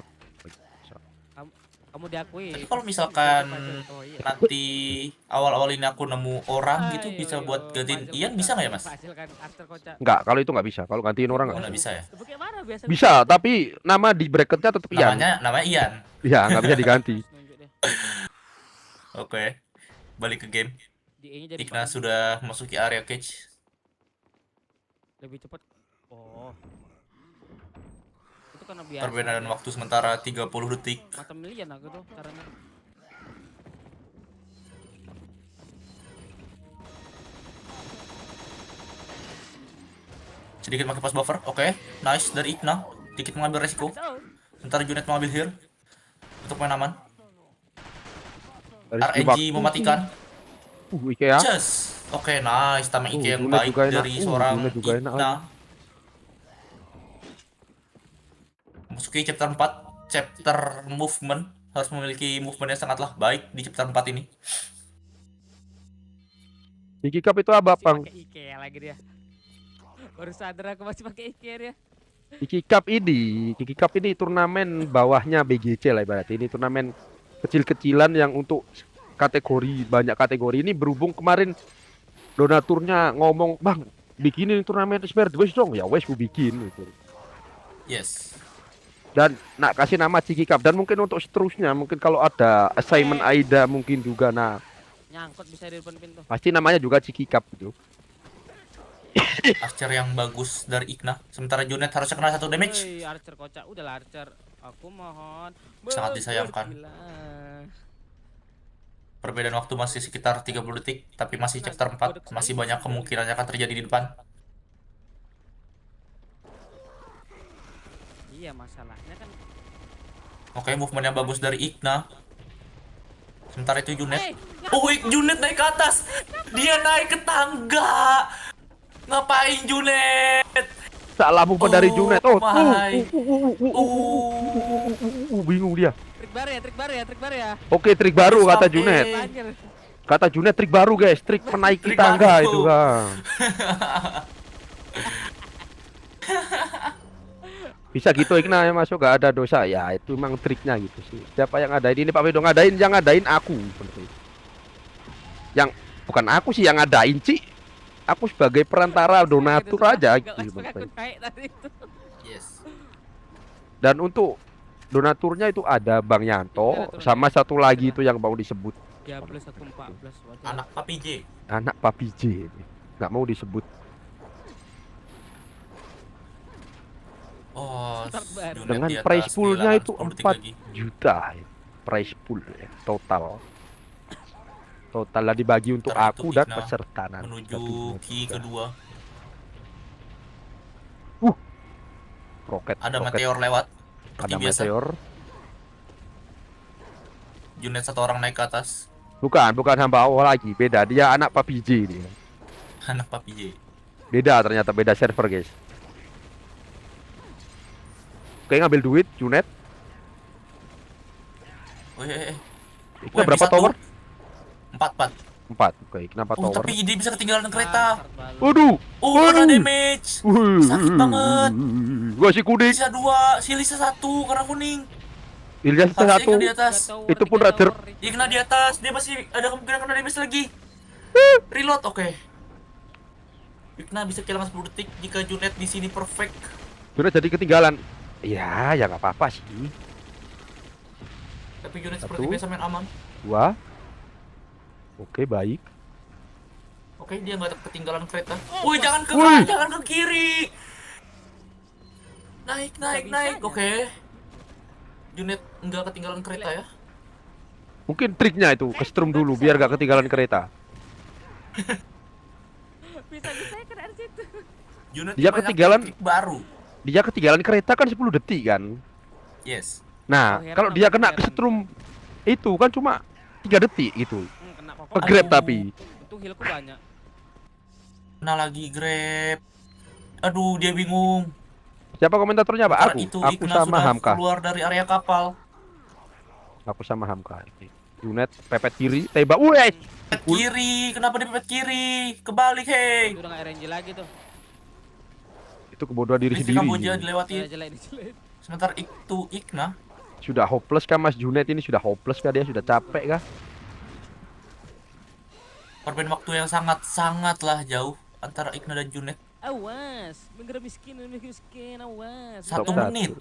S4: Kamu diakui.
S6: Tapi kalau misalkan
S4: Oh, iya.
S6: nanti awal-awal ini aku nemu orang gitu
S4: Ayo,
S6: bisa
S4: yo,
S6: buat gantiin
S4: Fasil
S6: Ian
S4: kocak.
S6: bisa nggak ya mas?
S4: Fasil kan Arthur kocak.
S1: Enggak, kalau itu nggak bisa. Kalau gantiin orang
S6: Oh,
S1: nggak
S6: nggak bisa ya?
S4: Bagaimana biasa?
S1: bisa. Tapi nama di bracketnya tetap Ian.
S6: Namanya Ian.
S1: Ya, nggak bisa diganti.
S4: Nunjuk deh.
S6: Oke. Balik ke game.
S4: DE-nya jadi
S6: Igna
S4: 4
S6: sudah memasuki area cage.
S4: lebih cepat. Oh. Itu karena biasa.
S6: Perbedaan waktu sementara 30 detik.
S4: Mata milian aku tuh caranya.
S6: Sedikit pakai pas buffer. Oke. Nice dari Igna. Dikit mengambil resiko. Sementara Junet mengambil heal. Untuk main aman.
S1: Dari segi
S6: RNG
S1: waktu
S6: mematikan.
S1: sih, IKEA.
S6: Just. Oke, nice. Tameng Ike yang
S1: Junet
S6: baik
S1: juga enak.
S6: dari seorang
S1: Junet juga enak
S6: Igna. Masuki chapter 4. Chapter movement. Harus memiliki movement yang sangatlah baik di chapter 4 ini.
S1: Digi Cup itu apa,
S4: Masih
S1: Bang?
S4: pakai IKEA lagi dia. Baru sadar aku masih pakai IKEA dia.
S1: Digi Cup ini turnamen bawahnya BGC lah ibaratnya. Ini turnamen kecil-kecilan yang untuk kategori, banyak kategori. Ini berhubung kemarin donaturnya ngomong, "Bang, bikinin turnamen Spare wes dong." Ya wes gue bikin gitu.
S6: Yes.
S1: Dan nak kasih nama Ciki Cup dan mungkin untuk seterusnya mungkin kalau ada assignment Aida mungkin juga nah
S4: Nyangkut bisa di depan pintu.
S1: pasti namanya juga Ciki Cup gitu.
S6: Archer yang bagus dari Igna. Sementara Junet harusnya kena 1 damage.
S4: Woi, Archer kocak. Udahlah Archer. Aku mohon.
S6: Sangat disayangkan.
S4: Bergila.
S6: Perbedaan waktu masih sekitar 30 detik. Tapi masih chapter 4. Masih banyak kemungkinan yang akan terjadi di depan.
S4: Iya masalahnya kan.
S6: Oke, movement yang bagus dari Igna. Sementara itu Junet.
S4: Hey,
S6: Junet naik ke atas. Dia naik ke tangga. Ngapain Junet?
S1: Salah move dari Junet. Bingung dia.
S4: trik baru ya.
S1: Oke, trik baru kata
S6: Sampai-
S1: Junet.
S4: Anjir.
S1: Kata Junet trik baru guys, trik menaiki
S6: Trik
S1: tangga
S6: baru.
S1: itu kan. Bisa gitu Igna yang masuk gak ada dosa ya itu emang triknya gitu sih. Siapa yang ngadain ini Pak Wido ngadain, yang ngadain aku. Yang bukan aku sih yang ngadain Ci. Aku sebagai perantara donatur aja gitu.
S4: Aku naik tadi itu.
S6: Yes.
S1: Dan untuk donaturnya itu ada Bang Yanto sama satu lagi itu yang mau disebut
S4: Ya plus aku 14 wajar.
S6: Anak Papi J.
S1: anak Papi J. Nggak mau disebut.
S6: Oh,
S4: Start baru.
S6: Junet
S1: Dengan
S6: di atas
S1: prize poolnya
S6: kehilangan
S1: itu
S6: 10 detik
S1: 4
S6: lagi.
S1: juta prize pool ya, total lah dibagi untuk
S6: Ntar itu
S1: aku dan
S6: Igna
S1: peserta nanti.
S6: Menuju key
S1: Tiga.
S6: kedua.
S1: Roket
S6: Ada
S1: roket,
S6: meteor lewat.
S1: ada
S6: Seperti biasa.
S1: meteor.
S6: Junet 1 orang naik ke atas.
S1: Bukan hamba Allah lagi, beda. Dia anak Papi J dia.
S6: Anak Papi J.
S1: Beda ternyata, beda server guys. Oke, ngambil duit Junet.
S6: Oh,
S1: Itu berapa
S6: bisa tuh.
S1: tower?
S6: 4.
S1: 4. Oke, kenapa
S6: Oh,
S1: tower?
S6: tapi dia bisa ketinggalan kereta.
S1: Waduh.
S6: Oh, kena
S1: Waduh.
S6: damage. Sakit banget.
S1: Gua si kuning.
S6: Sisa 2, si Lisa 1 karena kuning.
S1: Ilya sisa
S6: Harusnya
S1: 1.
S6: Igna di atas.
S1: Itu pun red drop.
S6: Igna di atas, dia masih ada kemungkinan kena damage lagi. Reload, oke. Igna bisa kehilangan 10 detik jika Junet di sini perfect.
S1: Sudah jadi ketinggalan. Ya nggak apa-apa sih.
S6: Tapi Junet
S1: Satu.
S6: seperti biasa main aman.
S1: 2. Oke, baik.
S6: Oke, dia nggak ketinggalan kereta. Woi, jangan ke
S1: Woi.
S6: kanan, jangan ke kiri. Naik. Oke. Junet nggak ketinggalan kereta ya.
S1: Mungkin triknya itu ke strum dulu biar gak ketinggalan kereta.
S4: Bisa-bisa kena di situ.
S6: Junet
S1: Dia
S6: banyak
S1: ketinggalan.
S6: trik baru.
S1: Dia ketinggalan kereta kan 10 detik kan.
S6: Yes.
S1: Nah,
S4: Oh, heran
S1: kalau
S4: apa
S1: dia kena
S4: heran?
S1: ke strum itu kan cuma 3 detik gitu.
S4: Kena kok.
S1: Nge-grab
S6: Aduh.
S1: tapi.
S4: Itu healku banyak.
S6: Nah, lagi grab. Aduh, dia bingung.
S1: Siapa komentatornya, Pak?
S6: Sementara
S1: Aku.
S6: itu
S1: Aku
S6: Igna
S1: sama
S6: sudah
S1: Hamka.
S6: keluar dari area kapal.
S1: Aku sama Hamka. Junet pepet kiri, tembak. Wih.
S6: Pepet kiri, kenapa dia pepet kiri? Kebalik, hei.
S4: Itu udah nggak RNG lagi tuh.
S1: Itu kebodohan diri
S6: Listrik Kamboja
S1: sendiri.
S6: dilewati.
S4: Jelek jelek.
S6: Sementara itu Igna.
S1: Sudah hopeless kah Mas Junet ini? Sudah hopeless kah dia? Sudah capek kah?
S6: Korban waktu yang sangat-sangatlah jauh antara Igna dan Junet.
S4: Awas, negara miskin, awas.
S6: 1
S1: Top
S6: menit.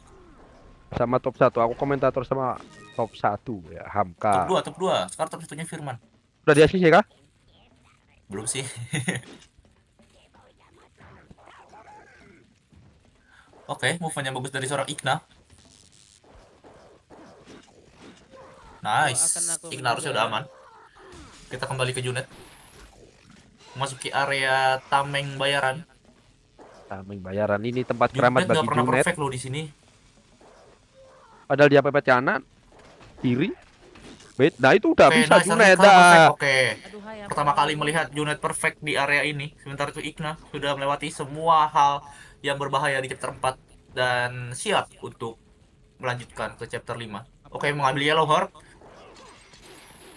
S1: Sama top 1. Aku komentator sama top 1 ya, Hamka.
S6: Top 2. Sekarang top 1-nya Firman.
S1: Udah di ACC kah?
S6: Belum sih. Oke, move-nya bagus dari seorang Igna. Nice.
S4: akan aku
S6: Igna harusnya
S4: juga
S6: udah
S4: ya.
S6: aman. Kita kembali ke Junet. Memasuki area tameng bayaran.
S1: Tameng bayaran ini tempat
S6: Junet
S1: keramat
S6: nggak
S1: bagi
S6: pernah
S1: Junet.
S6: perfect loh di sini.
S1: Padahal dia pepet kanan, kiri. Wait, nah itu udah
S6: Oke,
S1: bisa
S6: nice,
S1: Junet
S6: Igna perfect.
S1: dah.
S6: Oke.
S4: Aduh, hai, apa
S6: Pertama kali
S4: lagi?
S6: melihat Junet perfect di area ini. Sementara itu Igna sudah melewati semua hal yang berbahaya di chapter 4 dan siap untuk melanjutkan ke chapter 5. Oke, mengambil Yellow Heart.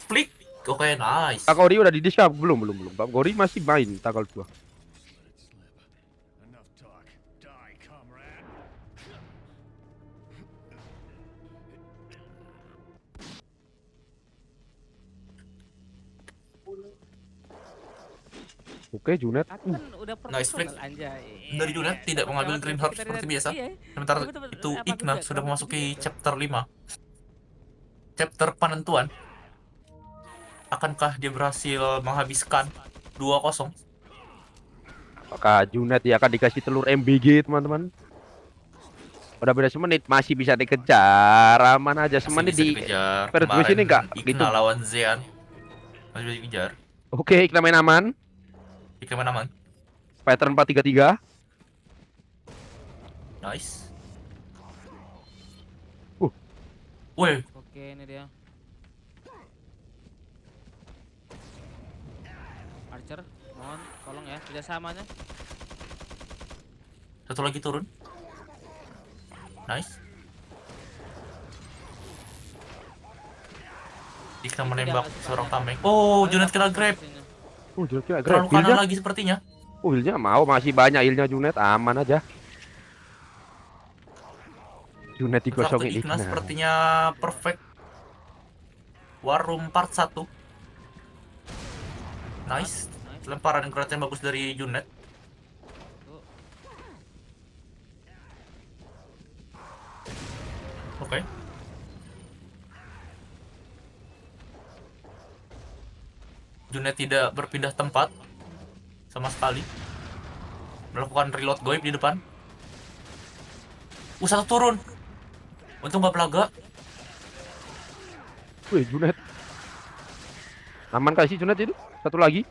S6: Flick. Oke, nice.
S1: Pak Gori udah di disk kah? Belum. Pak Gori masih main tanggal 2. Oke, Junet.
S4: Aku kan udah
S6: Nice flick.
S4: profesional anjay.
S6: Dari Junet tidak mengambil Green Heart
S4: Kita
S6: seperti
S4: lihat-
S6: biasa.
S4: iya.
S6: Sementara
S4: Betul-betul,
S6: itu
S4: apa
S6: Igna
S4: juga,
S6: sudah
S4: kenapa
S6: memasuki
S4: juga?
S6: chapter 5. Chapter penentuan. Akankah dia berhasil menghabiskan 2-0?
S1: Apakah Junet dia akan dikasih telur MBG, teman-teman? Udah beda semenit, masih bisa dikejar. Aman aja,
S6: Masih
S1: semenit
S6: bisa
S1: di
S6: dikejar.
S1: First Wish ini enggak
S6: Igna
S1: gitu.
S6: lawan Zean. Masih bisa dikejar.
S1: Oke, kita main aman.
S6: Igna mana aman?
S1: Pattern 4-3-3.
S6: Nice.
S1: Uh.
S6: Woi,
S4: Oke, ini dia. Archer, mohon tolong ya kerjasamanya.
S6: satu lagi turun. Nice. Igna menembak seorang tameng. Oh, Junet kena grab.
S1: Junet kena grab.
S6: Terlalu kanan
S1: Healnya,
S6: lagi sepertinya.
S1: healnya mau, masih banyak healnya Junet, aman aja. Junet
S6: Satu
S1: dikosongin
S6: Igna
S1: Igna.
S6: sepertinya perfect. Warum part 1. Nice. Lemparan granat yang bagus dari Junet. Oke. Junet tidak berpindah tempat sama sekali. Melakukan reload goib di depan. Satu turun. Untung nggak pelaga.
S1: Wih, Junet. Aman kasih Junet itu? Satu lagi?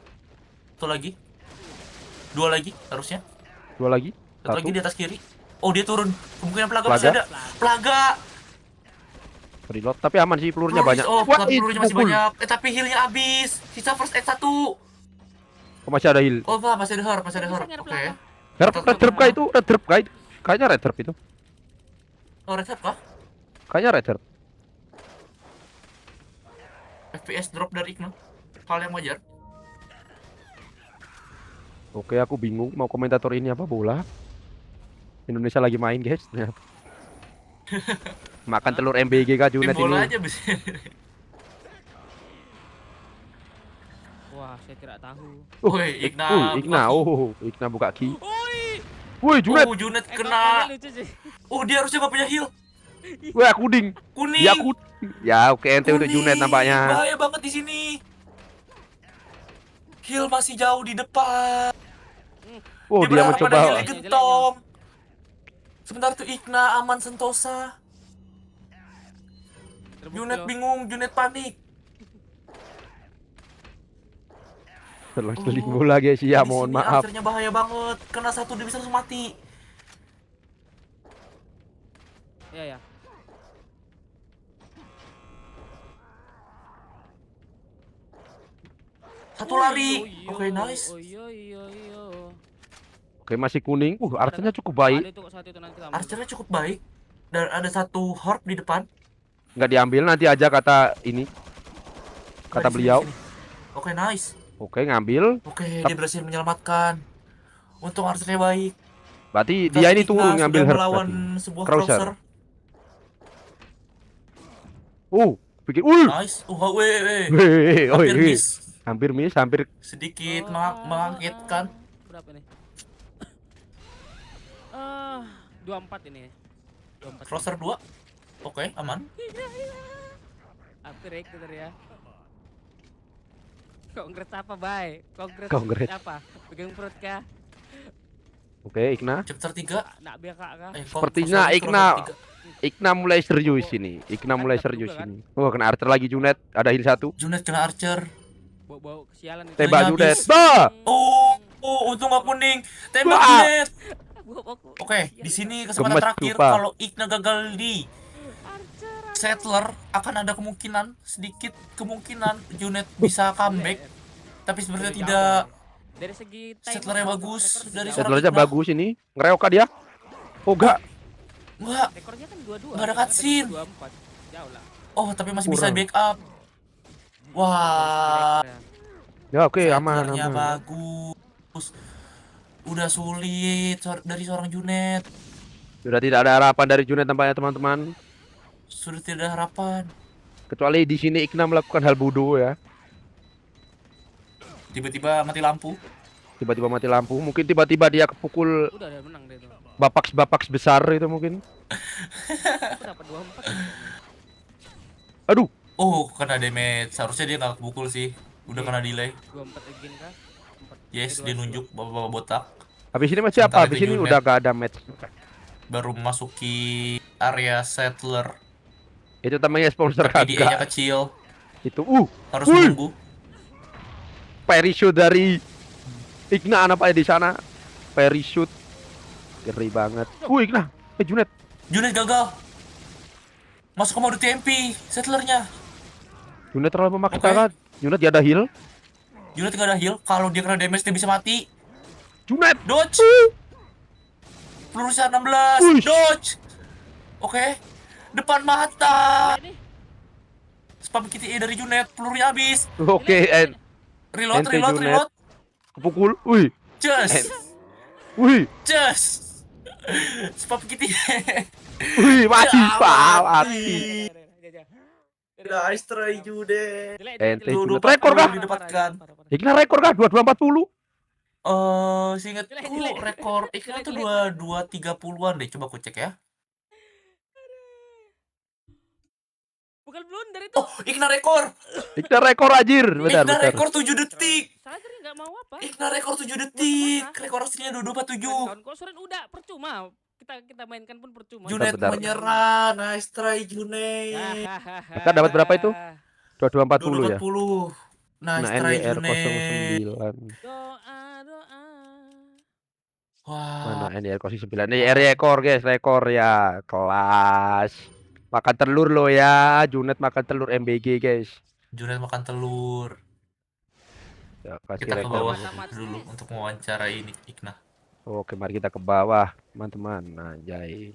S6: Satu lagi. Dua lagi harusnya.
S1: Dua lagi?
S6: Satu lagi di atas kiri. Oh, dia turun. Kemungkinan pelaga masih
S1: Pelaga?
S6: ada. Pelaga.
S1: Reload, tapi aman sih, pelurunya banyak.
S6: Oh,
S1: Wah,
S6: pelurunya masih
S1: pukul.
S6: banyak. Tapi healnya habis. Sisa first aid 1.
S1: Oh, masih ada heal.
S6: Oh, Pak, masih ada heart, masih ada
S4: Bisa
S6: heart.
S4: nyerap
S6: Oke.
S4: pelaga.
S1: Red drop kah itu? Red drop kah itu? Kayaknya red drop itu.
S6: Oh, red heart kah?
S1: Kayaknya red drop.
S6: FPS drop dari Igna. Hal yang wajar.
S1: Oke, aku bingung mau komentator ini apa bola. Indonesia lagi main, guys. Makan telur MBG kah
S6: Tim
S1: Junet
S6: bola
S1: ini?
S6: aja bisa.
S4: Wah, saya tidak tahu.
S6: Woi, Igna.
S1: Igna. Oh, Igna buka ki. Woi, Junet.
S6: Oh, Junet
S4: Kena
S6: kena.
S4: lucu sih.
S6: Oh, dia harusnya gak punya heal.
S1: Wah, kuding.
S6: Kuning.
S1: Ya aku. Ya, oke ente untuk Junet
S6: Kuning.
S1: nampaknya.
S6: Bahaya banget di sini. Heal masih jauh di depan.
S1: Oh, dia
S6: berharap ada
S1: mencoba.
S6: heal gentom. Sebentar tuh Igna aman sentosa.
S4: Terbukti
S6: Junet
S4: loh.
S6: bingung, Junet panik.
S1: Seling bola guys. Ya,
S6: Di
S1: mohon
S6: sini
S1: maaf.
S6: Archernya bahaya banget. Kena satu dia bisa langsung mati.
S4: Ya.
S6: Satu lari. Oke, nice.
S1: Oke, masih kuning. Artinya cukup baik.
S4: Ada tuh kok satu itu nanti kamu.
S6: Archernya cukup baik. Dan ada satu horde di depan.
S1: Nggak diambil nanti aja kata ini. Kata
S6: Di sini,
S1: beliau.
S6: di sini. Oke, nice.
S1: Oke, ngambil.
S6: Oke, dia berhasil menyelamatkan. Untung Archernya baik.
S1: Berarti dia ini
S6: Tapi
S1: turun
S6: Igna
S1: ngambil
S6: sudah
S1: herd
S6: melawan
S1: berarti.
S6: sebuah
S1: Crowser.
S6: crosser.
S1: Bikin.
S6: Nice. Weh.
S1: Weh,
S6: Hampir
S1: oi,
S6: miss.
S1: hampir miss, hampir.
S6: Sedikit
S4: Oh,
S6: mengagetkan.
S4: Berapa nih? 24 ini. 24.
S6: Crosser 2. Oke, aman.
S4: Hampir itu ya. Kongres apa, Bay?
S1: Kongres.
S4: apa? Pegang perut kah?
S1: Oke, Igna.
S6: Chapter 3.
S4: Nak biar kak kah?
S1: Sepertinya
S6: crosser
S1: Igna
S6: 3.
S1: Igna mulai serius ini. Igna mulai
S4: Mantap
S1: serius
S4: juga kan?
S1: ini. Oh, kena Archer lagi Junet. Ada heal 1.
S6: Junet kena Archer.
S4: Bau kesialan itu.
S1: Tembak
S6: Healnya
S1: Junet.
S6: habis.
S1: Bah!
S6: Untung gak kuning. Tembak
S1: Wah.
S6: Junet.
S4: Bau
S6: Oke, di sini kesempatan
S1: Gemes,
S6: terakhir
S1: lupa.
S6: kalau Igna gagal di Settler akan ada kemungkinan, sedikit kemungkinan Junet bisa comeback. Tapi sebenarnya tidak.
S4: Dari segi time
S6: Settlernya
S4: rekor-
S6: bagus,
S4: rekor
S6: dari
S4: sejauh-
S6: seorang
S1: Settlernya
S6: Igna.
S1: bagus ini. Ngereok dia. Oh, enggak.
S6: Enggak.
S4: Rekornya kan 22.
S6: Nggak ada cutscene.
S4: 24. Jauh lah.
S6: Oh, tapi masih bisa
S1: Kurang.
S6: backup. Wah,
S1: Ya, oke, aman,
S6: Settlernya
S1: aman.
S6: bagus. Udah sulit dari seorang Junet.
S1: Sudah tidak ada harapan dari Junet tampaknya teman-teman.
S6: Sudah tidak ada harapan.
S1: Kecuali di sini Igna melakukan hal bodoh ya.
S6: Tiba-tiba mati lampu.
S1: Tiba-tiba mati lampu. Mungkin tiba-tiba dia kepukul
S4: Udah menang deh itu.
S1: bapaks besar itu mungkin.
S4: Aku dapat 24.
S1: Aduh.
S6: Oh, kena damage. Seharusnya dia nggak kepukul sih. Udah kena delay.
S4: 24 again kah?
S6: Yes, dia nunjuk bapak-bapak botak.
S1: Habis ini masih apa?
S6: Sementara
S1: Habis
S6: itu
S1: ini
S6: Junet.
S1: udah gak ada match.
S6: Baru memasuki area settler.
S1: Itu namanya sponsor
S6: Tapi DA-nya
S1: kagak.
S6: kecil.
S1: Itu
S6: Harus
S1: Wih.
S6: menunggu.
S1: parachute dari Igna apa ya di sana? Parachute. Ngeri banget. Igna. Junet.
S6: Junet gagal. Masuk ke mode TMP settlernya.
S1: Junet terlalu memaksakan. Junet dia ada heal.
S6: Junet nggak ada heal. Kalau dia kena damage dia bisa mati.
S1: Junet.
S6: Dodge. Peluru 16.
S1: Wih.
S6: Dodge. Oke. Depan mata.
S4: Ini
S6: Spam KTE dari Junet. Pelurunya habis.
S1: Oke,
S6: Reload,
S1: Ente
S6: reload,
S1: Junet.
S6: reload.
S1: kepukul.
S6: Just. Just. Spam KTE.
S1: Mati,
S6: Ya,
S1: Pak,
S6: mati.
S1: mati.
S6: Nice try Junet.
S1: Ente
S6: Tuh,
S1: Junet.
S6: 24
S1: Rekor kah?
S6: didapatkan.
S1: Igna rekor kah? 2240.
S6: Seingatku
S4: Delay.
S6: rekor Igna tuh 2230-an deh. Coba aku cek ya.
S4: Bukan blunder itu.
S6: Oh, Igna rekor.
S1: Igna rekor anjir. Bentar,
S6: Igna
S1: bentar.
S6: rekor 7 detik.
S4: Sadar nggak mau apa?
S6: Igna rekor 7 detik. Rekor aslinya 2247.
S4: Kawan Kosoren udah percuma. Kita mainkan pun percuma.
S6: Junet
S1: bentar.
S6: menyerah. Nice try Junet.
S1: Maka dapat berapa itu? 2240 ya.
S6: 2240. Nice
S1: Nah,
S6: try
S1: NDR
S6: Junet.
S1: 09.
S4: Doa.
S6: Wah.
S1: Mana NDR 09? Ini rekor guys, rekor ya. Kelas. Makan telur lo ya. Junet makan telur MBG guys.
S6: Junet makan telur.
S1: Ya, kasih
S6: Kita ke
S1: rekor.
S6: bawah
S4: Mantap, Mas.
S6: dulu untuk mewawancara ini Igna.
S1: Oke, mari kita ke bawah, teman-teman. Anjay.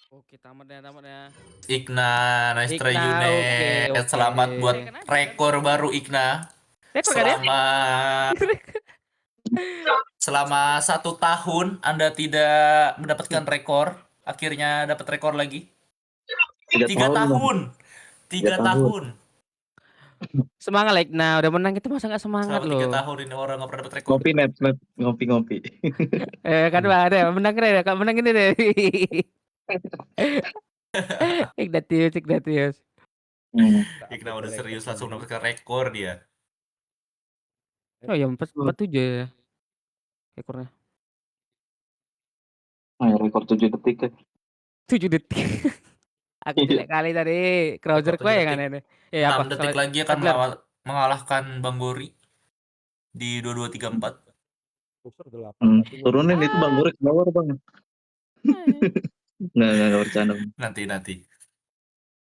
S4: Oke, tamat ya.
S6: Igna, nice try
S4: Igna,
S6: Junet.
S4: oke.
S6: Selamat buat rekor baru Igna.
S4: Rekor kan ya?
S6: Selamat. Selama 1 tahun Anda tidak mendapatkan rekor, akhirnya dapat rekor lagi.
S5: 3
S6: 3
S5: tahun, Bang.
S6: tahun. 3
S5: 3 tahun.
S6: tahun.
S4: Semangat like. Nah, udah menang kita masa nggak semangat
S6: Selama 3
S4: loh.
S6: tahun ini orang nggak pernah dapat rekor.
S5: Ngopi net, ngopi.
S4: Kan Bang, ada menang keren ya, Kak, menang ini deh. Ignatius.
S6: Ikna udah serius langsung mendapatkan rekor dia.
S4: Oh ya 47 ya ekornya.
S5: Rekor 7 detik ya.
S4: 7 detik. Aku jelek kali tadi. Crowser
S6: Rekor
S4: gue
S6: 7
S4: yang
S6: detik.
S4: aneh. Ya
S6: 6
S4: apa?
S6: detik
S4: Salah-
S6: lagi akan
S4: Sadler.
S6: mengalahkan Bang Gori di 2234.
S1: Booster 8.
S5: Turunin itu Bang Gorek bawah Bang. Nggak bercanda.
S6: Nanti. Dia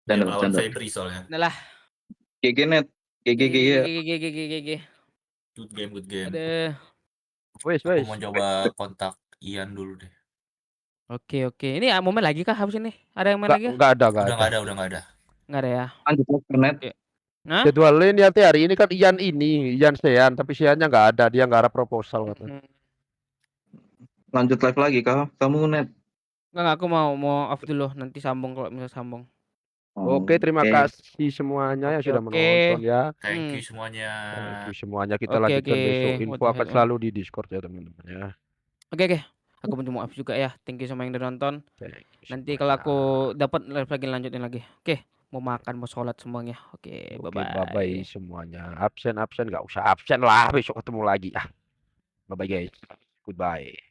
S5: Bercanda,
S6: melawan
S5: bercanda.
S6: Febri soalnya.
S4: Nah lah.
S5: GG net. GG.
S4: GG.
S6: Good game.
S4: Aduh.
S1: Wes.
S6: Aku mau coba kontak Ian dulu deh.
S4: Oke. Ini mau main lagi kah habis ini? Ada yang main lagi?
S1: Enggak ada.
S6: Udah nggak ada.
S4: Enggak ada ya.
S5: Lanjut ke net.
S4: Nah.
S1: Jadwalnya nanti hari ini kan Ian Sean, tapi Seannya nggak ada, dia nggak ada proposal katanya.
S5: Lanjut live lagi kah? Kamu net.
S4: Enggak, aku mau off dulu, nanti sambung kalau misal sambung.
S1: Oke, terima kasih semuanya yang sudah
S4: Oke.
S1: menonton ya.
S6: Thank you semuanya.
S1: Thank you semuanya. Kita
S4: Oke,
S1: lanjutkan besok.
S4: what
S1: Info
S4: the
S1: akan
S4: hell.
S1: selalu di Discord ya teman-teman ya.
S4: Oke. Aku minta maaf juga ya. Thank you sama yang udah nonton.
S1: Thank you
S4: Nanti
S1: semuanya.
S4: kalau aku dapat live lagi lanjutin lagi. Oke, mau makan, mau sholat semuanya. Oke,
S1: Oke,
S4: bye-bye.
S1: bye-bye semuanya. Absen nggak usah absen lah, besok ketemu lagi. Bye-bye guys. Goodbye.